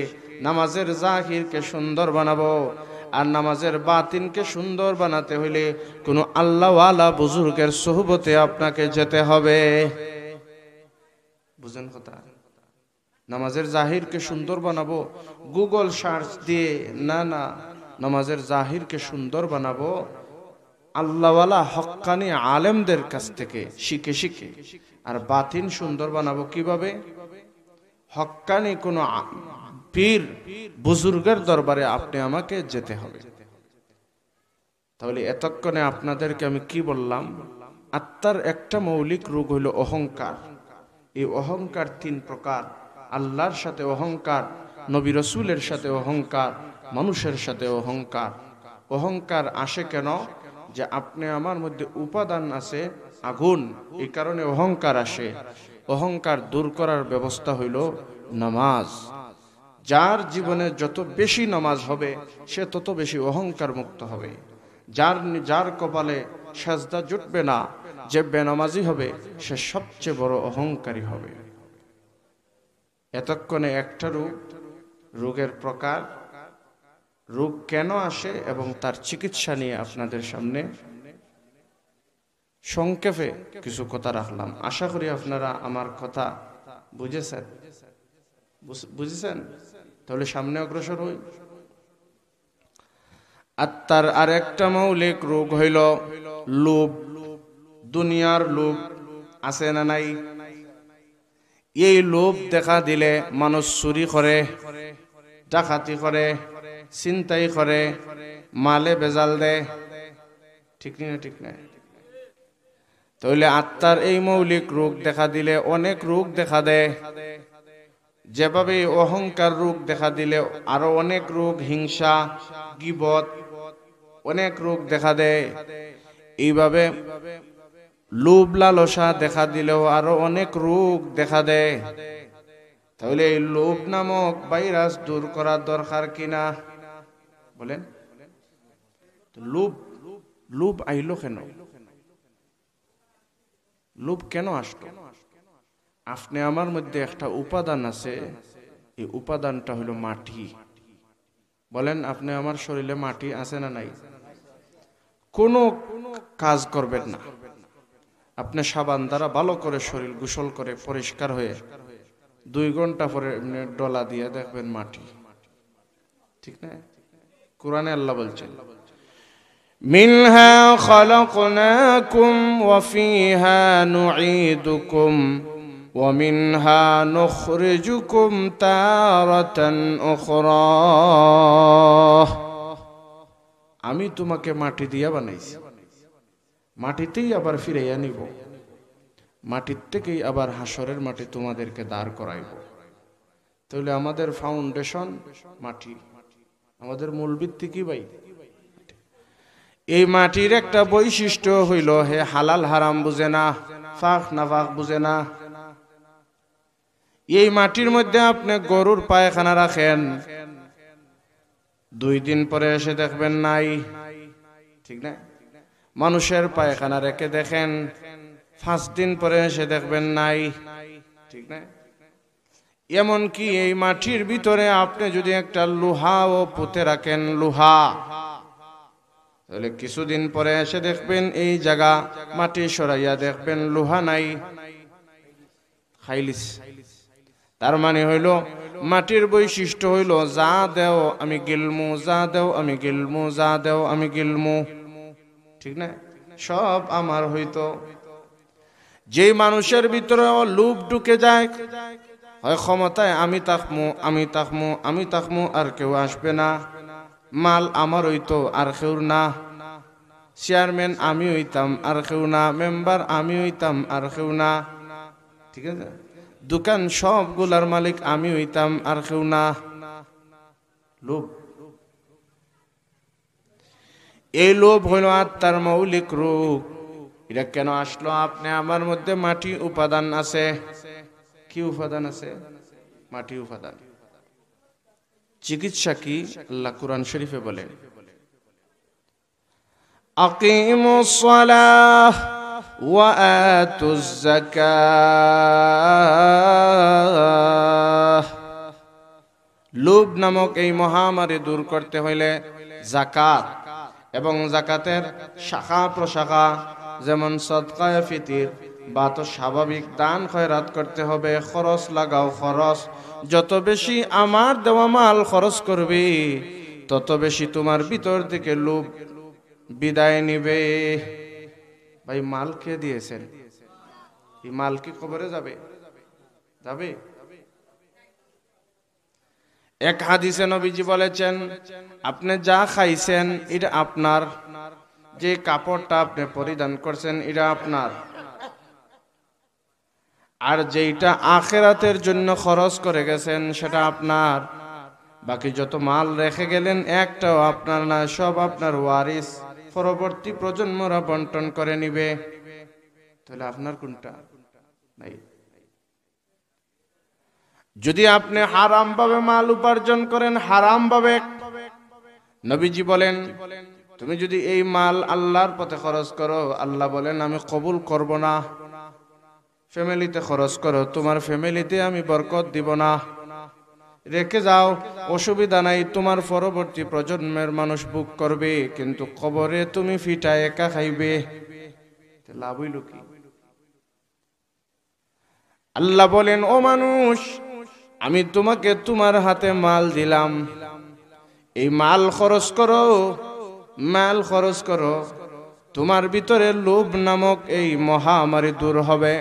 নামাজের জাহিরকে সুন্দর বানাবো। আর নামাজের বাতিনকে সুন্দর বানাতে হইলে কোনো আল্লাহওয়ালা বুজুর্গের সোহবতে আপনাকে যেতে হবে। বুঝেন কথা? নামাজের জাহিরকে সুন্দর বানাবো গুগল সার্চ দিয়ে না, নামাজের জাহিরকে সুন্দর বানাবো আল্লাহওয়ালা হক্কানি আলেমদের কাছ থেকে শিখে শিখে। আর বাতিন সুন্দর বানাবো কিভাবে? হক্কানি কোন পীর বুজুর্গের দরবারে আপনি আমাকে যেতে হবে। তাহলে এতক্ষণে আপনাদেরকে আমি কি বললাম? আত্মার একটা মৌলিক রোগ হইল অহংকার। এই অহংকার 3 প্রকার। আল্লাহর সাথে অহংকার, নবী রাসূলের সাথে অহংকার, মানুষের সাথে অহংকার। অহংকার আসে কেন? যে আপনি আমার মধ্যে উপাদান আছে আগুন, এই কারণে অহংকার আসে। অহংকার দূর করার ব্যবস্থা হইল নামাজ। যার জীবনে যত বেশি নামাজ হবে সে তত বেশি অহংকার মুক্ত হবে। যার কপালে সাজদা জুটবে না, যে বেনামাজি হবে সে সবচেয়ে বড় অহংকারী হবে। এতক্ষণে একটা রোগের প্রকার, রোগ কেন আসে এবং তার চিকিৎসা নিয়ে আপনাদের সামনে সংক্ষেপে কিছু কথা রাখলাম। আশা করি আপনারা আমার কথা বুঝেছেন। তাহলে সামনে অগ্রসর হই। আত্মার আরেকটা মৌলিক রোগ হইল লোভ। দুনিয়ার লোভ আছে না নাই? এই লোভ দেখা দিলে মানুষ চুরি করে, ডাকাতি করে, ছিনতাই করে, মালে বেজাল দেয়। ঠিক না? ঠিক না? তাহলে আত্মার এই মৌলিক রোগ দেখা দিলে অনেক রোগ দেখা দেয়। যেভাবে অহংকার রোগ দেখা দিলে আরো অনেক রোগ, হিংসা, গীবত, অনেক রোগ দেখা দেয়। এইভাবে লোভ লালসা দেখা দিলেও আরো অনেক রোগ দেখা দেয়। তাহলে এই লোভ নামক ভাইরাস দূর করার দরকার কিনা বলেন? লোভ আইলো কেন? লোভ কেন আসলো? আপনি আমার মধ্যে একটা উপাদান আছে, এই উপাদানটা হলো মাটি। বলেন, আপনি আমার শরীরে মাটি আছে না নাই? কোনো কাজ করবেন না, আপনি সাবান দ্বারা ভালো করে শরীর গোসল করে পরিষ্কার হয়ে 2 ঘন্টা পরে ডলা দিয়ে দেখবেন মাটি। ঠিক না? কোরআনে আল্লাহ বলছেন, মিনহা খালাকনাকুম ওয়া ফিহা নুঈদুকুম ওয়া মিনহা নুখরিজুকুম তারাতান উখরা। আমি তোমাকে মাটি দিয়া বানাইছি, মাটিতেই আবার ফিরাইয়া নিব, মাটির থেকেই আবার হাসরের মাটি তোমাদেরকে দাঁড় করাইব। তাহলে আমাদের ফাউন্ডেশন মাটি, আমাদের মূল ভিত্তি কি ভাই? এই মাটির একটা বৈশিষ্ট্য হইল হে হালাল হারাম বুঝে না, ফাক না ফাক বুঝে না। এই মাটির মধ্যে আপনি গরুর পায়খানা রাখেন, 2 দিন পরে এসে দেখবেন নাই। ঠিক না? মানুষের পায়খানা রেখে দেখেন, 5 দিন পরে এসে দেখবেন নাই। ঠিক না? এমনকি এই মাটির ভিতরে আপনি যদি একটা লোহাও পুঁতে রাখেন, লোহা, তাহলে কিছুদিন পরে এসে দেখবেন এই জায়গা মাটি সরাইয়া দেখবেন লোহা নাই, খাইলিস। তার মানে হইল মাটির বৈশিষ্ট্য হইল যা দেও আমি গিলমু, যা দেও আমি গিলমু, যা দেও আমি গিলমু। ঠিক না? সব আমার হইতো। যে মানুষের ভিতরে লোভ ঢুকে যায়, হয় ক্ষমতায় আমি তাকমু, আমি তাকমু, আমি তাকমু, আর কেউ আসবে না, মাল আমার হইতো আর কেউ না, চেয়ারম্যান আমি হইতাম আর কেউ না, মেম্বার আমি হইতাম আর কেউ না। ঠিক আছে? দোকান সবগুলার মালিক আমি হইতাম আর কেউ না। লোভ। এই লোভ হইল আত্মার মৌলিক রোগ। এটা কেন আসলো? আপনি আমার মধ্যে মাটি উপাদান আছে। কি উপাদান আছে? মাটি উপাদান। চিকিৎসা কি? আল্লাহ কুরআন শরীফে বলেন, আকিমুস সালাহ ওয়া আতুজ যাকাহ। লোভ নামক এই মহামারী দূর করতে হইলে যাকাত এবং যাকাতের শাখা প্রশাখা, যেমন সদকায়ে ফিতির বা তো স্বাভাবিক দান খয়রাত করতে হবে। খরচ লাগাও, খরচ যত বেশি আমার দেওয়া মাল খরচ করবে, তত বেশি তোমার ভিতর থেকে লোভ বিদায় নিবে। ভাই, মাল কে দিয়েছেন? এই মাল কি কবরে যাবে? যাবে? এক হাদিসে নবীজি বলেছেন, আপনি যা খাইছেন এটা আপনার, যে কাপড়টা আপনি পরিধান করছেন এটা আপনার, আর যেটা আখিরাতের জন্য খরচ করে গেছেন সেটা আপনার। বাকি যত মাল রেখে গেলেন একটাও আপনার না, সব আপনার ওয়ারিস, পরবর্তী প্রজন্মরা বন্টন করে নিবে। তাহলে আপনার কোনটা? নাই। যদি আপনি হারাম ভাবে মাল উপার্জন করেন, হারাম ভাবে, নবীজি বলেন তুমি যদি এই মাল আল্লাহর পথে খরচ করো, আল্লাহ বলেন আমি কবুল করব না। ফ্যামিলিতে খরচ করো, তোমার ফ্যামিলিতে আমি বরকত দিব না। রেখে যাও, অসুবিধা নাই, তোমার পরবর্তী প্রজন্মের মানুষ ভোগ করবে, কিন্তু কবরে তুমি ফিটা একা খাইবে। লাভ হইল কি? আল্লাহ বলেন, ও মানুষ, আমি তোমাকে তোমার হাতে মাল দিলাম, এই মাল খরচ করো, মাল খরচ করো, তোমার ভিতরে লোভ নামক এই মহামারী দূর হবে।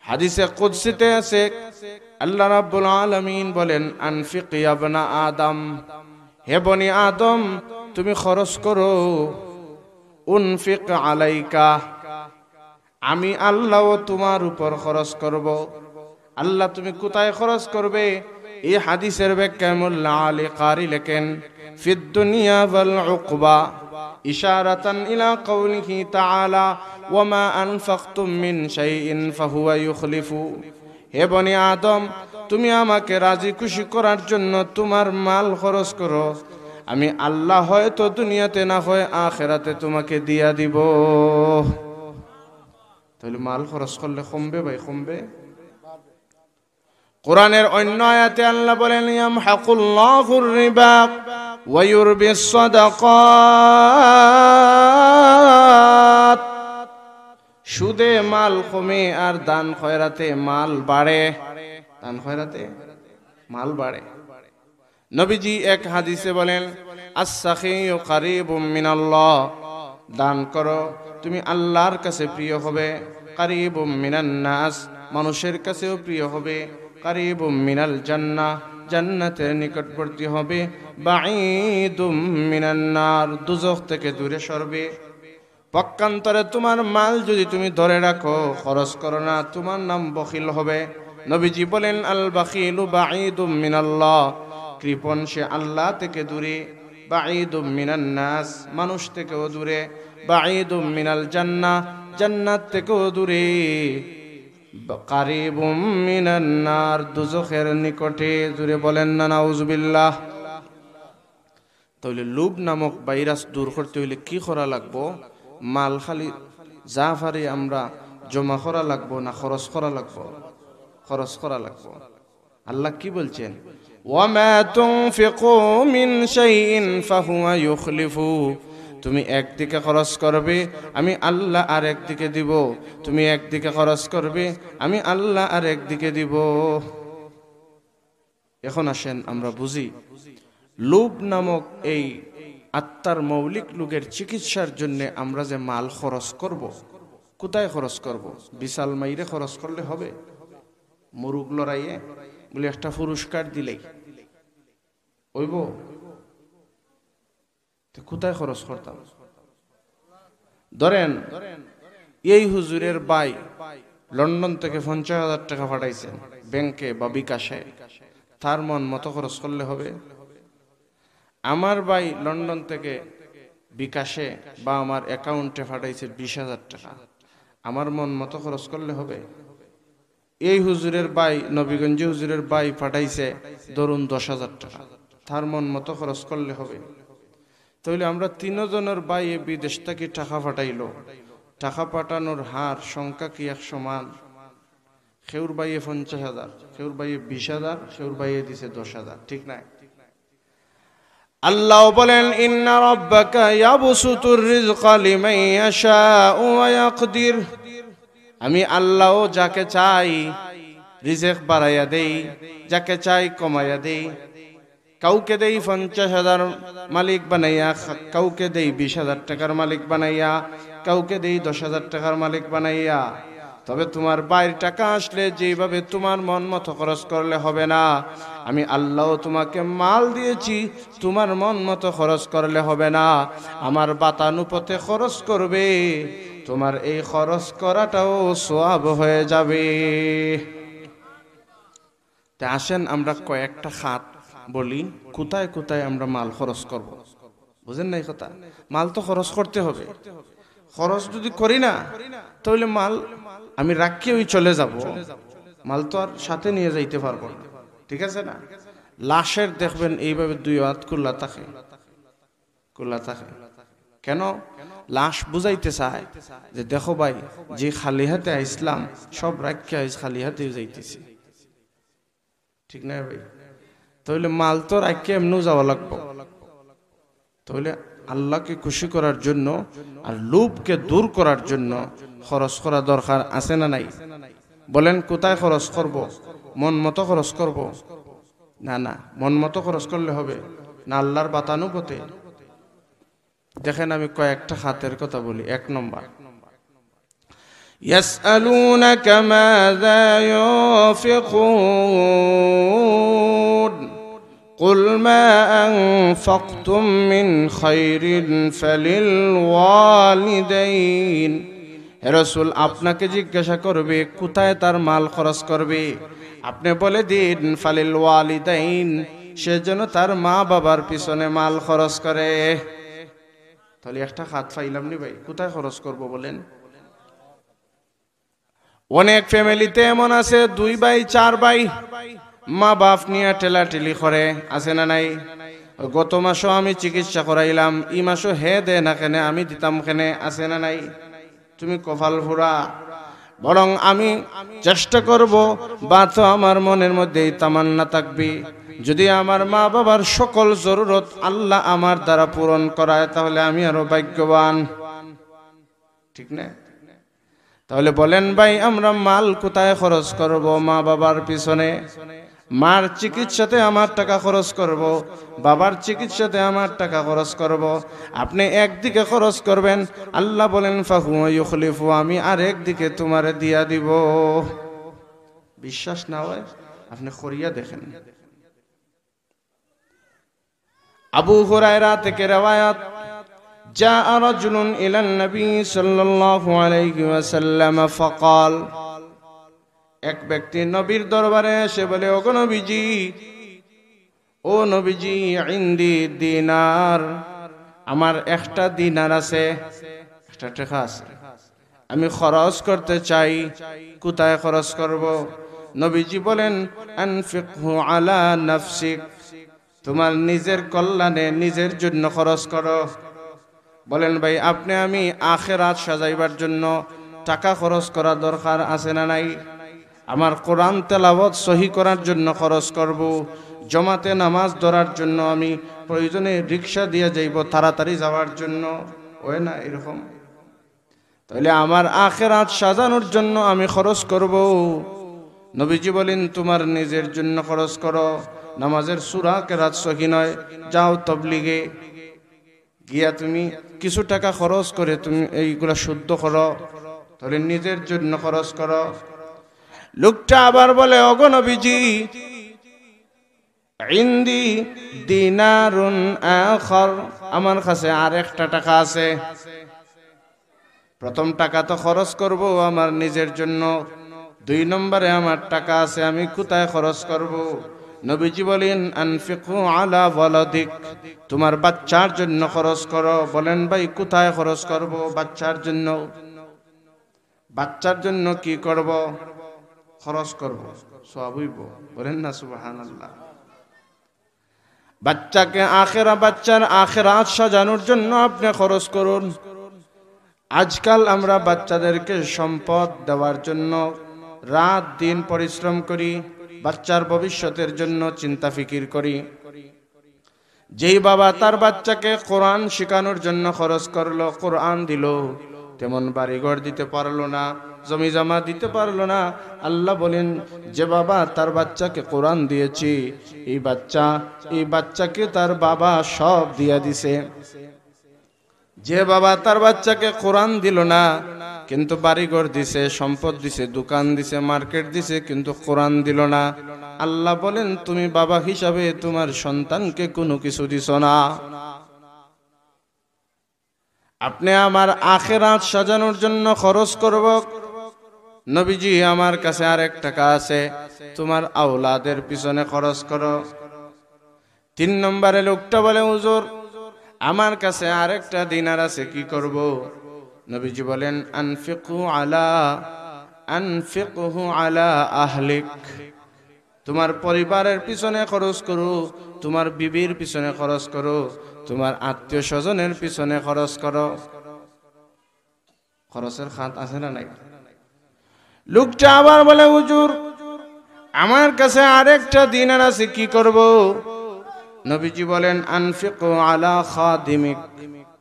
হাদিসে কুদসিতে আছে, আল্লাহ রাব্বুল আলামিন বলেন, আনফিক ইয়া ইবনা আদম, হে বনি আদম তুমি খরচ করো, উনফিক আলাইকা, আমি আল্লাহ তোমার উপর খরচ করব। আল্লাহ তুমি কোথায় খরচ করবে? এই হাদিসের ব্যাখ্যা মোল্লা আলী কারি লেখেন, ফিদ দুনিয়া ওয়াল উকবা, ইশারাতান ইলা কাউলিহি তাআলা, ওয়া মা আনফাকতুম মিন শাইইন ফাহুয়া ইউখলিফু। হে বনি আদম, তুমি আমাকে রাজি খুশি করার জন্য তোমার মাল খরচ করো, আমি আল্লাহ হয়তো দুনিয়াতে না হয় আখিরাতে তোমাকে দিয়া দিব। তাহলে মাল খরচ করলে কমবে ভাই, কমবে। কোরআনের অন্য আয়াতে আল্লাহ বলেন, ইয়ামহাকুল্লাহুর রিবা ওয়া ইউরবিস সাদাকাত, সুদে মাল কমে আর দান খয়রাতে মাল বাড়ে, দান খয়রাতে মাল বাড়ে। নবীজি এক হাদিসে বলেন, আস-সাখিয়ু কারীবুম মিনাল্লাহ, দান করো তুমি আল্লাহর কাছে প্রিয় হবে, কারীবুম মিনান নাস, মানুষের কাছেও প্রিয় হবে, কারীবুম মিনাল জান্নাহ, জান্নাতের নিকটবর্তী হবে, বাঈদুম মিনান নার, দুজখ থেকে দূরে সরবে। পক্ষান্তরে তোমার মাল যদি তুমি ধরে রাখো, খরচ করো না, তোমার নাম বখিল হবে। নবীজি বলেন, আল বাখিলু বাঈদুম মিনাল্লাহ, কৃপণ সে আল্লাহ থেকে দূরে, বাঈদুম মিনান নাস, মানুষ থেকেও দূরে, বাঈদুম মিনাল জান্নাহ, জান্নাত থেকেও দূরে, কারীবুম মিনান নার, দুজখের নিকটে। দূরে বলেন না নাউজুবিল্লাহ। তাহলে লোভ নামক ভাইরাস দূর করতে হইলে কি করা লাগবো? মাল খালি যা পারি আমরা জমা করা লাগবো না খরচ করা লাগবো? খরচ করা লাগবো। আল্লাহ কি বলছেন? ওয়ামা তুনফিকু মিন শাইইন ফাহুয়া ইউখলিফু, তুমি একদিকে খরচ করবে, আমি আল্লাহ আর একদিকে দিব। তুমি একদিকে খরচ করবে, আমি আল্লাহ আর একদিকে দিব। এখন আসেন আমরা বুঝি, লোভ নামক এই আত্মার মৌলিক রোগের চিকিৎসার জন্য আমরা যে মাল খরচ করব, কোথায় খরচ করব? বিশাল মাইরে খরচ করলে হবে? মুরুগ লড়াইয়ে বলে একটা পুরস্কার দিলেই হইব? কোথায় খরচ করতাম? ধরেন এই হুজুরের ভাই লন্ডন থেকে 50,000 টাকা পাঠাইছেন ব্যাংকে বা বিকাশে, তার মন মতো খরচ করলে হবে? আমার ভাই লন্ডন থেকে বিকাশে বা আমার অ্যাকাউন্টে পাঠাইছে 20,000 টাকা, আমার মন মতো খরচ করলে হবে? এই হুজুরের ভাই নবীগঞ্জ হুজুরের ভাই পাঠাইছে ধরুন 10,000 টাকা, তার মন মতো খরচ করলে হবে? তাহলে আমরা তিনজনের ভাই বিদেশ থেকে টাকা পাঠাইলো, টাকা পাঠানোর হার সংখ্যা কি এক সমান? খেউর ভাইয়ে 50,000, খেউর ভাইয়ে 20,000, খেউর ভাইয়ে দিছে 10,000, ঠিক না? আল্লাহ বলেন, ইন্না রাব্বাকা ইয়াবসুতুর রিজকা লিমান ইয়াশাউ ওয়া ইয়াকদির, আমি আল্লাহ যাকে চাই রিজক বাড়াইয়া দেই, যাকে চাই কমাইয়া দেই। কাউকে দেই 50,000 মালিক বানাইয়া, কাউকে দেই 20,000 টাকার মালিক বানাইয়া, কাউকে দেই 10,000 টাকার মালিক বানাইয়া। তবে তোমার বাইর টাকা আসলে যেভাবে তোমার মন মতো খরচ করলে হবে না। আমি আল্লাহ তোমাকে মাল দিয়েছি, তোমার মন মতো খরচ করলে হবে না, আমার বাতানুপথে খরচ করবে, তোমার এই খরচ করাটাও সওয়াব হয়ে যাবে। তা আসেন আমরা কয়েকটা খাত বলি, কোথায় কোথায় আমরা মাল খরচ করব। বুঝেন নাই কথা? মাল তো খরচ করতে হবে। খরচ যদি করি না, তাহলে মাল আমি রাখিয়ে ওই চলে যাব, মাল তো আর সাথে নিয়ে যাইতে পারবো না, ঠিক আছে না? লাশের দেখবেন এইভাবে দুই হাত খুল্লা থাকে, খোলা থাকে। কেন? লাশ বুঝাইতে চায় যে দেখো ভাই, যে খালি হাতে আইসলাম সব রাখিয়া খালি হাতে যাইতেছি, ঠিক না ভাই? তাহলে মাল তো রাখিয়া এমনিও যাওয়া লাগবো। তাহলে আল্লাহকে খুশি করার জন্য আর লোভকে দূর করার জন্য খরচ করা দরকার আছে না নাই? বলেন কোথায় খরচ করব? মন মতো খরচ করব? না না, মন মতো খরচ করলে হবে না, আল্লাহর বাতানুগতে। দেখেন আমি কয়েকটা খাতের কথা বলি। 1 নম্বর, ইয়াসআলুনাকা মাযা ইউনফিকুন কুল মা আনফাকতুম মিন খায়রিন ফালিল ওয়ালিদাইন। হে রাসূল, আপনাকে জিজ্ঞাসা করবে কোথায় তার মাল খরচ করবে, আপনি বলে দিন ফালিল ওয়ালিদাইন, সে যেন তার মা বাবার পিছনে মাল খরচ করে। তাহলে একটা খাত পাইলাম নি ভাই, কোথায় খরচ করব বলেন? অনেক ফ্যামিলিতে এমন আছে 2 ভাই 4 ভাই, মা বাপ নিয়ে ঠেলাঠেলি করে, আছে না নাই? গত মাসও আমি চিকিৎসা করাইলাম, এই মাসও হে দে না কেন, আমি দিতাম কেন, আছে না নাই? তুমি কপাল ভরা। বরং আমি চেষ্টা করব, বা তো আমার মনের মধ্যেই তামান্না থাকবে, যদি আমার মা বাবার সকল জরুরত আল্লাহ আমার দ্বারা পূরণ করায় তাহলে আমি আরো ভাগ্যবান, ঠিক না? তাহলে বলেন ভাই, আমরা মাল কোথায় খরচ করব? মা বাবার পিছনে। মার চিকিৎসাতে আমার টাকা খরচ করব, বাবার চিকিৎসাতে আমার টাকা খরচ করব। আপনি একদিকে খরচ করবেন, আল্লাহ বলেন ফাহুয়া ইউখলিফু, আমি আর একদিকে তোমারে দিয়া দিব। বিশ্বাস না হয় আপনি করিয়া দেখেন। আবু হুরায়রা থেকে রওয়ায়াত, جاء رجل إلى النبي صلى الله عليه وسلم فقال, এক ব্যক্তি নবীর দরবারে এসে বলে, ওগো নবীজি, ও নবীজি, ইনদি দিনার, আমার একটা দিনার আছে, একটা টাকা আছে, আমি খরচ করতে চাই, কোথায় খরচ করব? নবীজি বলেন, আনফিকহু আলা নাফসিক, তোমার নিজের কল্যাণে নিজের জন্য খরচ করো। বলেন ভাই, আপনি আমি আখিরাত সাজাইবার জন্য টাকা খরচ করা দরকার আছে না নাই? আমার কোরআন তেলাওয়াত সহি করার জন্য খরচ করব, জমাতে নামাজ ধরার জন্য আমি প্রয়োজনে রিকশা দিয়ে যাইব তাড়াতাড়ি যাওয়ার জন্য, ওই না এরকম? তাহলে আমার আখিরাত সাজানোর জন্য আমি খরচ করব। নবীজি বলেন, তোমার নিজের জন্য খরচ করো। নামাজের সূরা কেরাত সহি নয়, যাও তাবলীগে গিয়া তুমি কিছু টাকা খরচ করে তুমি এইগুলা শুদ্ধ করো, তাহলে নিজের জন্য খরচ করো। লোকটা আবার বলে, ওগো নবীজি, ইনদি দিনারুন আখর, আমার কাছে আর একটা টাকা আছে। প্রথম টাকা তো খরচ করব আমার নিজের জন্য, 2 নম্বরে আমার টাকা আছে, আমি কোথায় খরচ করব? নবীজি বলেন, আনফিকু আলা ওয়ালাদিক, তোমার বাচ্চার জন্য খরচ করো। বলেন ভাই, কোথায় খরচ করব? বাচ্চার জন্য। বাচ্চার জন্য কি করব? খরচ করব, সওয়াব হইব। বলেন না সুবহানাল্লাহ। বাচ্চাকে বাচ্চার আখিরাত সাজানোর জন্য আপনি খরচ করুন। আজকাল আমরা বাচ্চাদেরকে সম্পদ দেওয়ার জন্য রাত দিন পরিশ্রম করি, বাচ্চার ভবিষ্যতের জন্য চিন্তা ফিকির করি। যেই বাবা তার বাচ্চাকে কোরআন শেখানোর জন্য খরচ করলো, কোরআন দিল, তেমন বাড়িঘর দিতে পারলো না, জমি জমা দিতে পারলো না। আল্লাহ বলেন, যে বাবা তার বাচ্চাকে কোরআন দিয়েছি, এই বাচ্চাকে তার বাবা সব দিয়া দিছে। যে বাবা তার বাচ্চাকে কোরআন দিল না, কিন্তু বাড়িঘর দিছে, সম্পদ দিছে, দোকান দিছে, মার্কেট দিছে, কিন্তু কোরআন দিল না, আল্লাহ বলেন, তুমি বাবা হিসাবে তোমার সন্তানকে কোনো কিছু দিছ না। আপনি আমার আখিরাত সাজানোর জন্য খরচ করব। নবীজি, আমার কাছে আরেক টাকা আছে, তোমার আওলাদের পিছনে খরচ করো। 3 নম্বরে লোকটা বলে, হুজুর, আমার কাছে আরেকটা দিনার আছে, কি করব? নবীজি বলেন, আনফিকহু আলা আহলিক, তোমার পরিবারের পিছনে খরচ করো, তোমার বিবির পিছনে খরচ করো, তোমার আত্মীয় স্বজনের পিছনে খরচ করো। খরচের খাত আছে না নাই? লোকটা আবার বলে, হুজুর আমার কাছে আরেকটা দিনার আছে, কি করব? নবীজি বলেন, আনফিকু আলা খাদিমিক,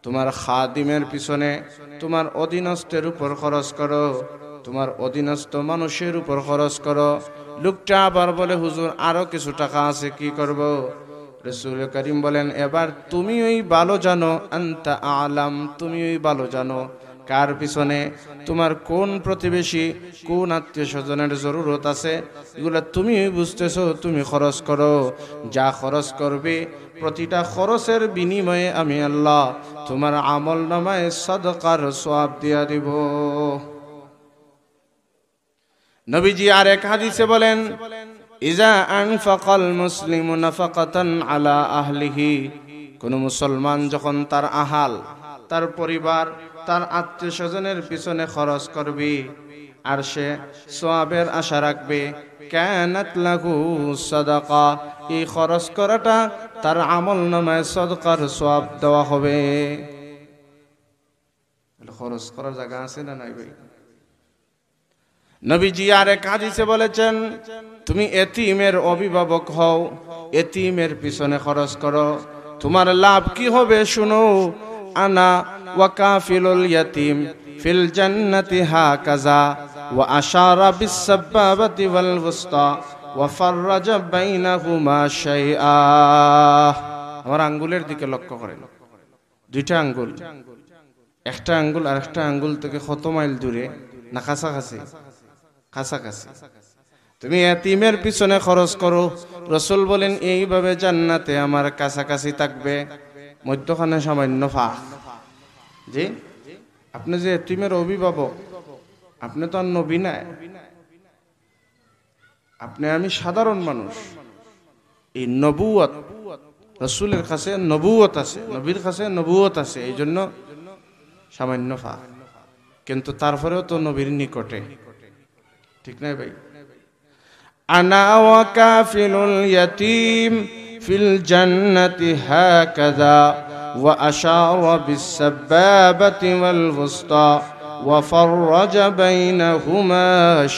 তোমার খাদিমের পিছনে, তোমার অধীনস্থের উপর খরচ করো, তোমার অধীনস্থ মানুষের উপর খরচ করো। লোকটা আবার বলে, হুজুর আরো কিছু টাকা আছে, কি করব? রাসূল করিম বলেন, এবার তুমি ওই ভালো জানো, আনতা আলাম, তুমি ওই ভালো জানো কার পিছনে, তোমার কোন প্রতিবেশী, কোন আত্মীয় স্বজনের জরুরত আছে, এগুলো তুমি বুঝতেছো, তুমি খরচ করো। যা খরচ করবে প্রতিটা খরচের বিনিময়ে আমি আল্লাহ তোমার আমল নামায় সাদকার সওয়াব দিয়া দিব। নবীজি আর এক হাদিসে বলেন, ইজা আনফাকাল মুসলিমু নাফাকাতান আলা আহলিহি, কোন মুসলমান যখন তার আহাল, তার পরিবার, তার আত্মীয় স্বজনের পিছনে খরচ করবে আর সে সওয়াবের আশা রাখবে, কানাত লাহু সাদাকা, এই খরচ করাটা তার আমল নামায় সাদকার সওয়াব দেওয়া হবে। খরচ করার জায়গা আছে না নাই ভাই? নবীজি আর এক হাদিসে বলেছেন, তুমি এতিমের অভিভাবক হও, এতিমের পিছনে খরচ করো, তোমার লাভ কি হবে শুনো। আনা ওয়া কাফিলুল ইয়াতিম ফিল জান্নাতি হাকাযা ওয়া আশারা বিস সাবাবাতি ওয়াল ওয়ুসতা ওয়া ফাররাজা বাইনাহুমা শাইআ। আমার আঙ্গুলের দিকে লক্ষ্য করেন, দুইটা আঙ্গুল, একটা আঙ্গুল আর একটা আঙ্গুল থেকে কত মাইল দূরে না কাছাকাছি? কাছাকাছি। তুমি এতিমের পিছনে খরচ করো, রাসূল বলেন এইভাবে জান্নাতে আমার কাছাকাছি থাকবে। মধ্যখানে সামান্য ফাঁক। জি, আপনি যে এতিমের অভিভাবক, আপনি তো আর নবী না, আপনি আমি সাধারণ মানুষ। এই নবুয়ত, রাসূলের কাছে নবুয়ত আছে, নবীর কাছে নবুয়ত আছে, এই জন্য সামান্য ফাঁক, কিন্তু তারপরেও তো নবীর নিকটে, ঠিক নাই ভাই? আনা ওয়া কাফিলুল ইয়াতীম ফিল জান্নাতি হাকাযা ওয়া আশারা বিস সাবাবাতি ওয়াল ওয়ুসতা ওয়া ফাররাজা বাইনাহুমা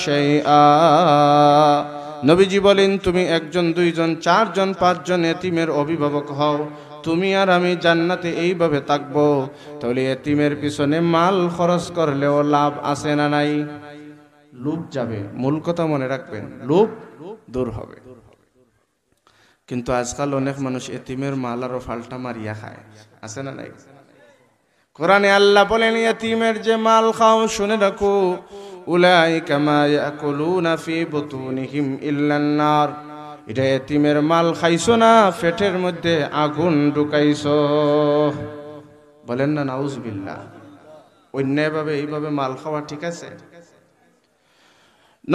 শাইআ। নবীজি বলেন, তুমি একজন, দুইজন, চারজন, পাঁচজন এতিমের অভিভাবক হও, তুমি আর আমি জান্নাতে এইভাবে থাকবো। তাহলে এতিমের পিছনে মাল খরচ করলেও লাভ আছে না নাই? লোভ যাবে, মূল কথা মনে রাখবেন, লোভ দূর হবে। কিন্তু আজকাল অনেক মানুষ এতিমের মাল আরো ফাল্টা মারিয়া খায়, আছে না নাই? কোরআনে আল্লাহ বলেন, এতিমের যে মাল খাও, শুনে রাখো, উলাইকা মা ইয়াকুলুনা ফি বুতুনিহিম ইল্লান নার, এটা এতিমের মাল খাইছো না, পেটের মধ্যে আগুন ঢুকাইছো। বলেন না নাউজুবিল্লাহ। অন্যায়ভাবে এইভাবে মাল খাওয়া ঠিক আছে?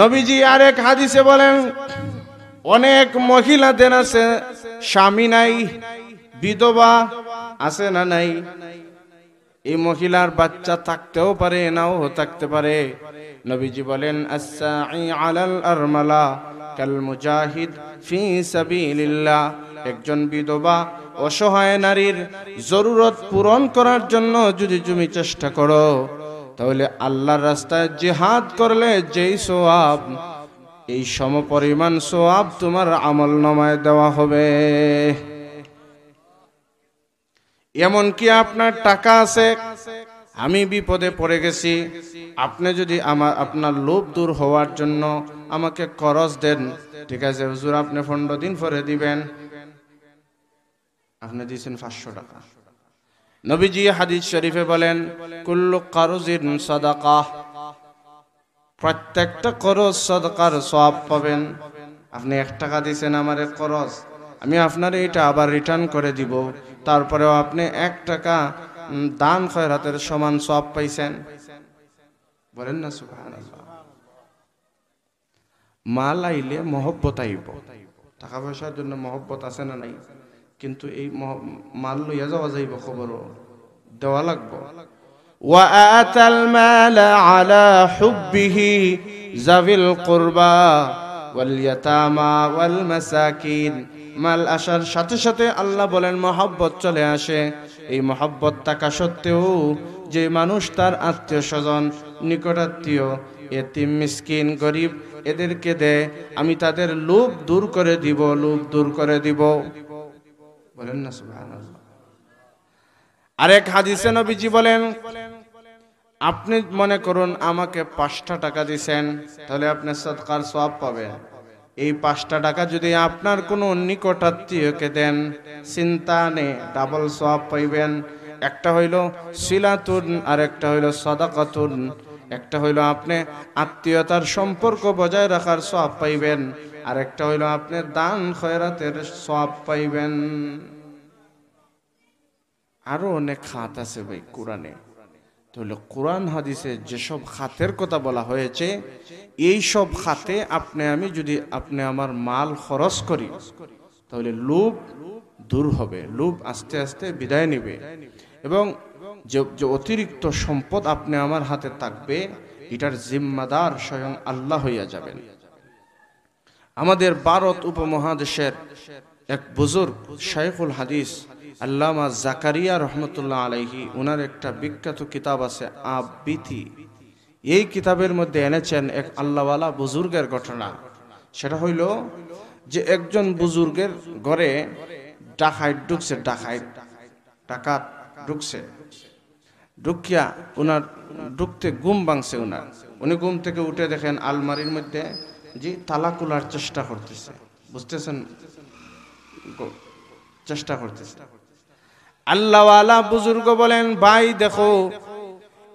নবীজি আরেক হাদিসে বলেন, অনেক মহিলাদের আছে স্বামী নাই, বিধবা আছে না নাই? এই মহিলার বাচ্চা থাকতেও পারে, নাও থাকতে পারে। নবীজি বলেন, আস-সাঈ আলাল আরমালা কাল মুজাহিদ ফি সাবিলিল্লাহ, একজন বিধবা অসহায় নারীর জরুরত পূরণ করার জন্য যদি তুমি চেষ্টা করো, তাহলে আল্লাহর রাস্তায় জিহাদ করলে যেই সওয়াব, এই সমপরিমাণ সওয়াব তোমার আমলনামায় দেওয়া হবে। এমন কি আপনার টাকা আছে, আমি বিপদে পড়ে গেছি, আপনি যদি আপনার লোভ দূর হওয়ার জন্য আমাকে খরচ দেন, ঠিক আছে হুজুর আপনি 15 দিন পরে দিবেন, আপনি দিয়েছেন 500 টাকা। নবীজি হাদিস শরীফে বলেন, কুল্লু কারজিন সাদাকাহ, প্রত্যেকটা খরচ সাদাকার সওয়াব পাবেন। আপনি 1 টাকা দিয়েছেন আমারে খরচ, আমি আপনার এটা আবার রিটার্ন করে দিব, তারপরেও আপনি 1 টাকা দান খয়রাতের সমান সওয়াব পাইছেন। বলেন না সুবহানাল্লাহ। মাল আইলে মহব্বত আইব, টাকা পয়সার জন্য মহব্বত আছে না নাই? কিন্তু এই মাল লইয়া যাওয়া যাইব, খবর দেওয়া লাগবো। ওয়া আতাল মাল আলা হুব্বিহি যাবিল কুরবা ওয়াল ইয়াতামা ওয়াল মাসাকিন, মাল আসার সাথে সাথে আল্লাহ বলেন মহব্বত চলে আসে। এই মহব্বত থাকা সত্ত্বেও যে মানুষ তার আত্মীয় স্বজন, নিকটাত্মীয়, এতিম, মিসকিন, গরিব এদেরকে দেয়, আমি তাদের লোভ দূর করে দিব, লোভ দূর করে দিব। বলেন না সুবহানাল্লাহ। আরেক হাদিসে নবীজি বলেন, আপনি মনে করুন আমাকে 5টা টাকা দিছেন, তাহলে আপনি সদকার সওয়াব পাবেন। এই 5টা টাকা যদি আপনার কোনো নিকটাত্মীয়কে দেন, চিন্তা নেই, ডাবল সওয়াব পাইবেন। একটা হইল সিলাতুন, আর একটা হইল সাদাকাতুন। একটা হইল আপনি আত্মীয়তার সম্পর্ক বজায় রাখার সওয়াব পাইবেন, আর একটা হইল আপনি দান খয়রাতের সওয়াব পাইবেন। আরো অনেক খাত আছে ভাই কোরআনে। তাহলে কোরআন হাদিসে যেসব খাতের কথা বলা হয়েছে, এই সব খাতে আপনি আমার মাল খরচ করি, তাহলে লোভ দূর হবে, লোভ আস্তে আস্তে বিদায় নিবে, এবং যে অতিরিক্ত সম্পদ আপনি আমার হাতে থাকবে, এটার জিম্মাদার স্বয়ং আল্লাহ হইয়া যাবেন। আমাদের ভারত উপমহাদেশের এক বুজুর্গ শাইখুল হাদিস আল্লামা জাকারিয়া রহমতুল্লাহ আলাইহি, ওনার একটা বিখ্যাত কিতাব আছে আবৃতি। এই কিতাবের মধ্যে এনেছেন এক আল্লাহওয়ালা বুজুর্গের ঘটনা। সেটা হইল যে একজন বুজুর্গের ঘরে ডাকাত ঢুকছে, ঢুকিয়া ওনার ঢুকতে ঘুম ভাঙছে ওনার। উনি ঘুম থেকে উঠে দেখেন আলমারির মধ্যে যে তালা খোলার চেষ্টা করতেছে, বুঝতেছেন, চেষ্টা করতেছে। আল্লাহওয়ালা বুজুর্গ বলেন, ভাই দেখো,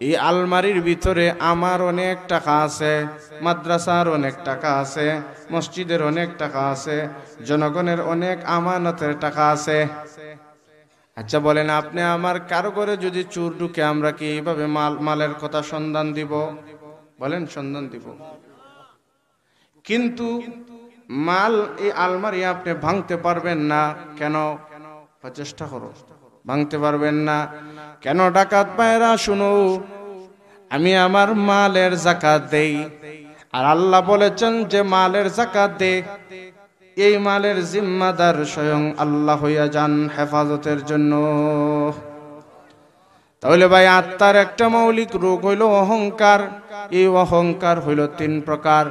এই আলমারির ভিতরে আমার অনেক টাকা আছে, মাদ্রাসার অনেক টাকা আছে, মসজিদের অনেক টাকা আছে, জনগণের অনেক আমানতের টাকা আছে। আচ্ছা বলেন, আপনি আমার কারো করে যদি চোর ঢুকে, আমরা কি এইভাবে মালের কথা সন্ধান দিব? বলেন, সন্ধান দিব। কিন্তু মাল, এই আলমারি আপনি ভাঙতে পারবেন না। কেন? চেষ্টা করো, ভাঙতে পারবেন না কেন? ডাকাত ভাইরা শুনো, আমি আমার মালের যাকাত দেই, আর আল্লাহ বলেছেন যে মালের যাকাত দে, এই মালের জিম্মাদার স্বয়ং আল্লাহ হইয়া যান হেফাজতের জন্য। তাহলে ভাই, আত্মার একটা মৌলিক রোগ হইল অহংকার। এই অহংকার হইল 3 প্রকার।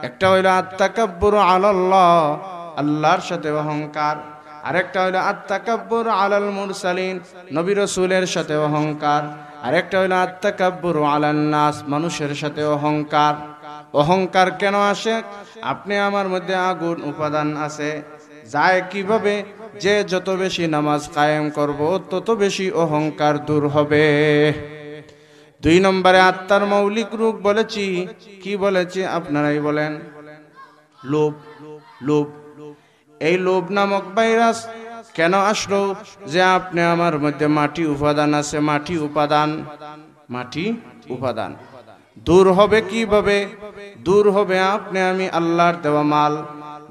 একটা হইল আত্তাকাব্বুর আলাল্লাহ, আল্লাহর সাথে অহংকার। আরেকটা হইল আত্তাকাব্বুর আলাল মুরসালিন, নবী রাসূলের সাথে অহংকার। আরেকটা হইল আত্তাকাব্বুর আলান নাস, মানুষের সাথে অহংকার। অহংকার কেন আসে? আপনি আমার মধ্যে আগুন উপাদান আছে। যায় কিভাবে? যে যত বেশি নামাজ কায়েম করব, তত বেশি অহংকার দূর হবে। 2 নম্বরে আত্মার মৌলিক রোগ বলেছি, কি বলেছি আপনারাই বলেন? লোভ। লোভ। এই লোভ নামক ভাইরাস কেন আসলো? যে আপনি আমার মধ্যে মাটি উপাদান আছে, মাটি উপাদান দূর হবে কিভাবে? দূর হবে আমি আল্লাহর দেওয়া মাল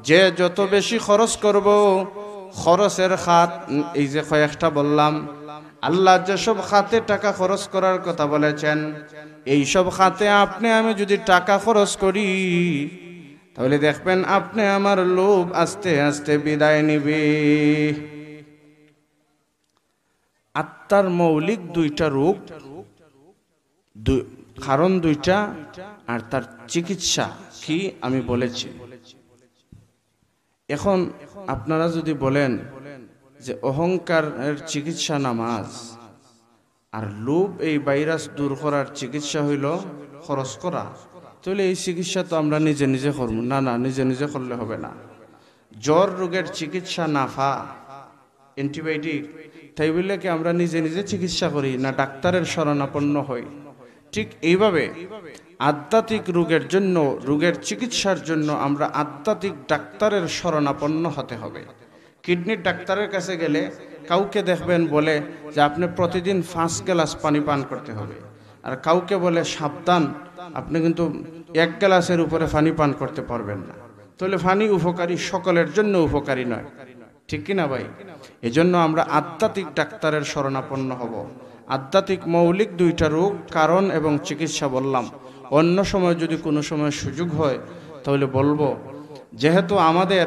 যে যত বেশি খরচ করব, খরচের খাত এই যে কয়েকটা বললাম, আল্লাহ যেসব খাতে টাকা খরচ করার কথা বলেছেন, এই সব খাতে আমি যদি টাকা খরচ করি, তাহলে দেখবেন আপনি আমার লোভ আস্তে আস্তে বিদায় নিবে। আত্মার মৌলিক 2টা রোগ, কারণ 2টা, আর তার চিকিৎসা কি আমি বলেছি। এখন আপনারা যদি বলেন যে অহংকারের চিকিৎসা নামাজ, আর লোভ এই ভাইরাস দূর করার চিকিৎসা হইল খরচ করা, তাহলে এই চিকিৎসা তো আমরা নিজে নিজে করব না। না, নিজে নিজে করলে হবে না। জ্বর রোগের চিকিৎসা নাফা, অ্যান্টিবায়োটিক, তাই বললে কি আমরা নিজে নিজে চিকিৎসা করি না ডাক্তারের শরণাপন্ন হই? ঠিক এইভাবে আধ্যাত্মিক রোগের জন্য, রোগের চিকিৎসার জন্য আমরা আধ্যাত্মিক ডাক্তারের শরণাপন্ন হতে হবে। কিডনির ডাক্তারের কাছে গেলে কাউকে দেখবেন বলে যে আপনি প্রতিদিন 5 গ্লাস পানি পান করতে হবে, আর কাউকে বলে সাবধান, আপনি কিন্তু 1 গ্লাসের উপরে পানি পান করতে পারবেন না। তাহলে পানি উপকারী, সকলের জন্য উপকারী নয়, ঠিক কিনা ভাই? এজন্য আমরা আধ্যাত্মিক ডাক্তারের শরণাপন্ন হব। আধ্যাত্মিক মৌলিক 2টা রোগ, কারণ এবং চিকিৎসা বললাম। অন্য সময় যদি কোনো সময় সুযোগ হয় তাহলে বলবো, যেহেতু আমাদের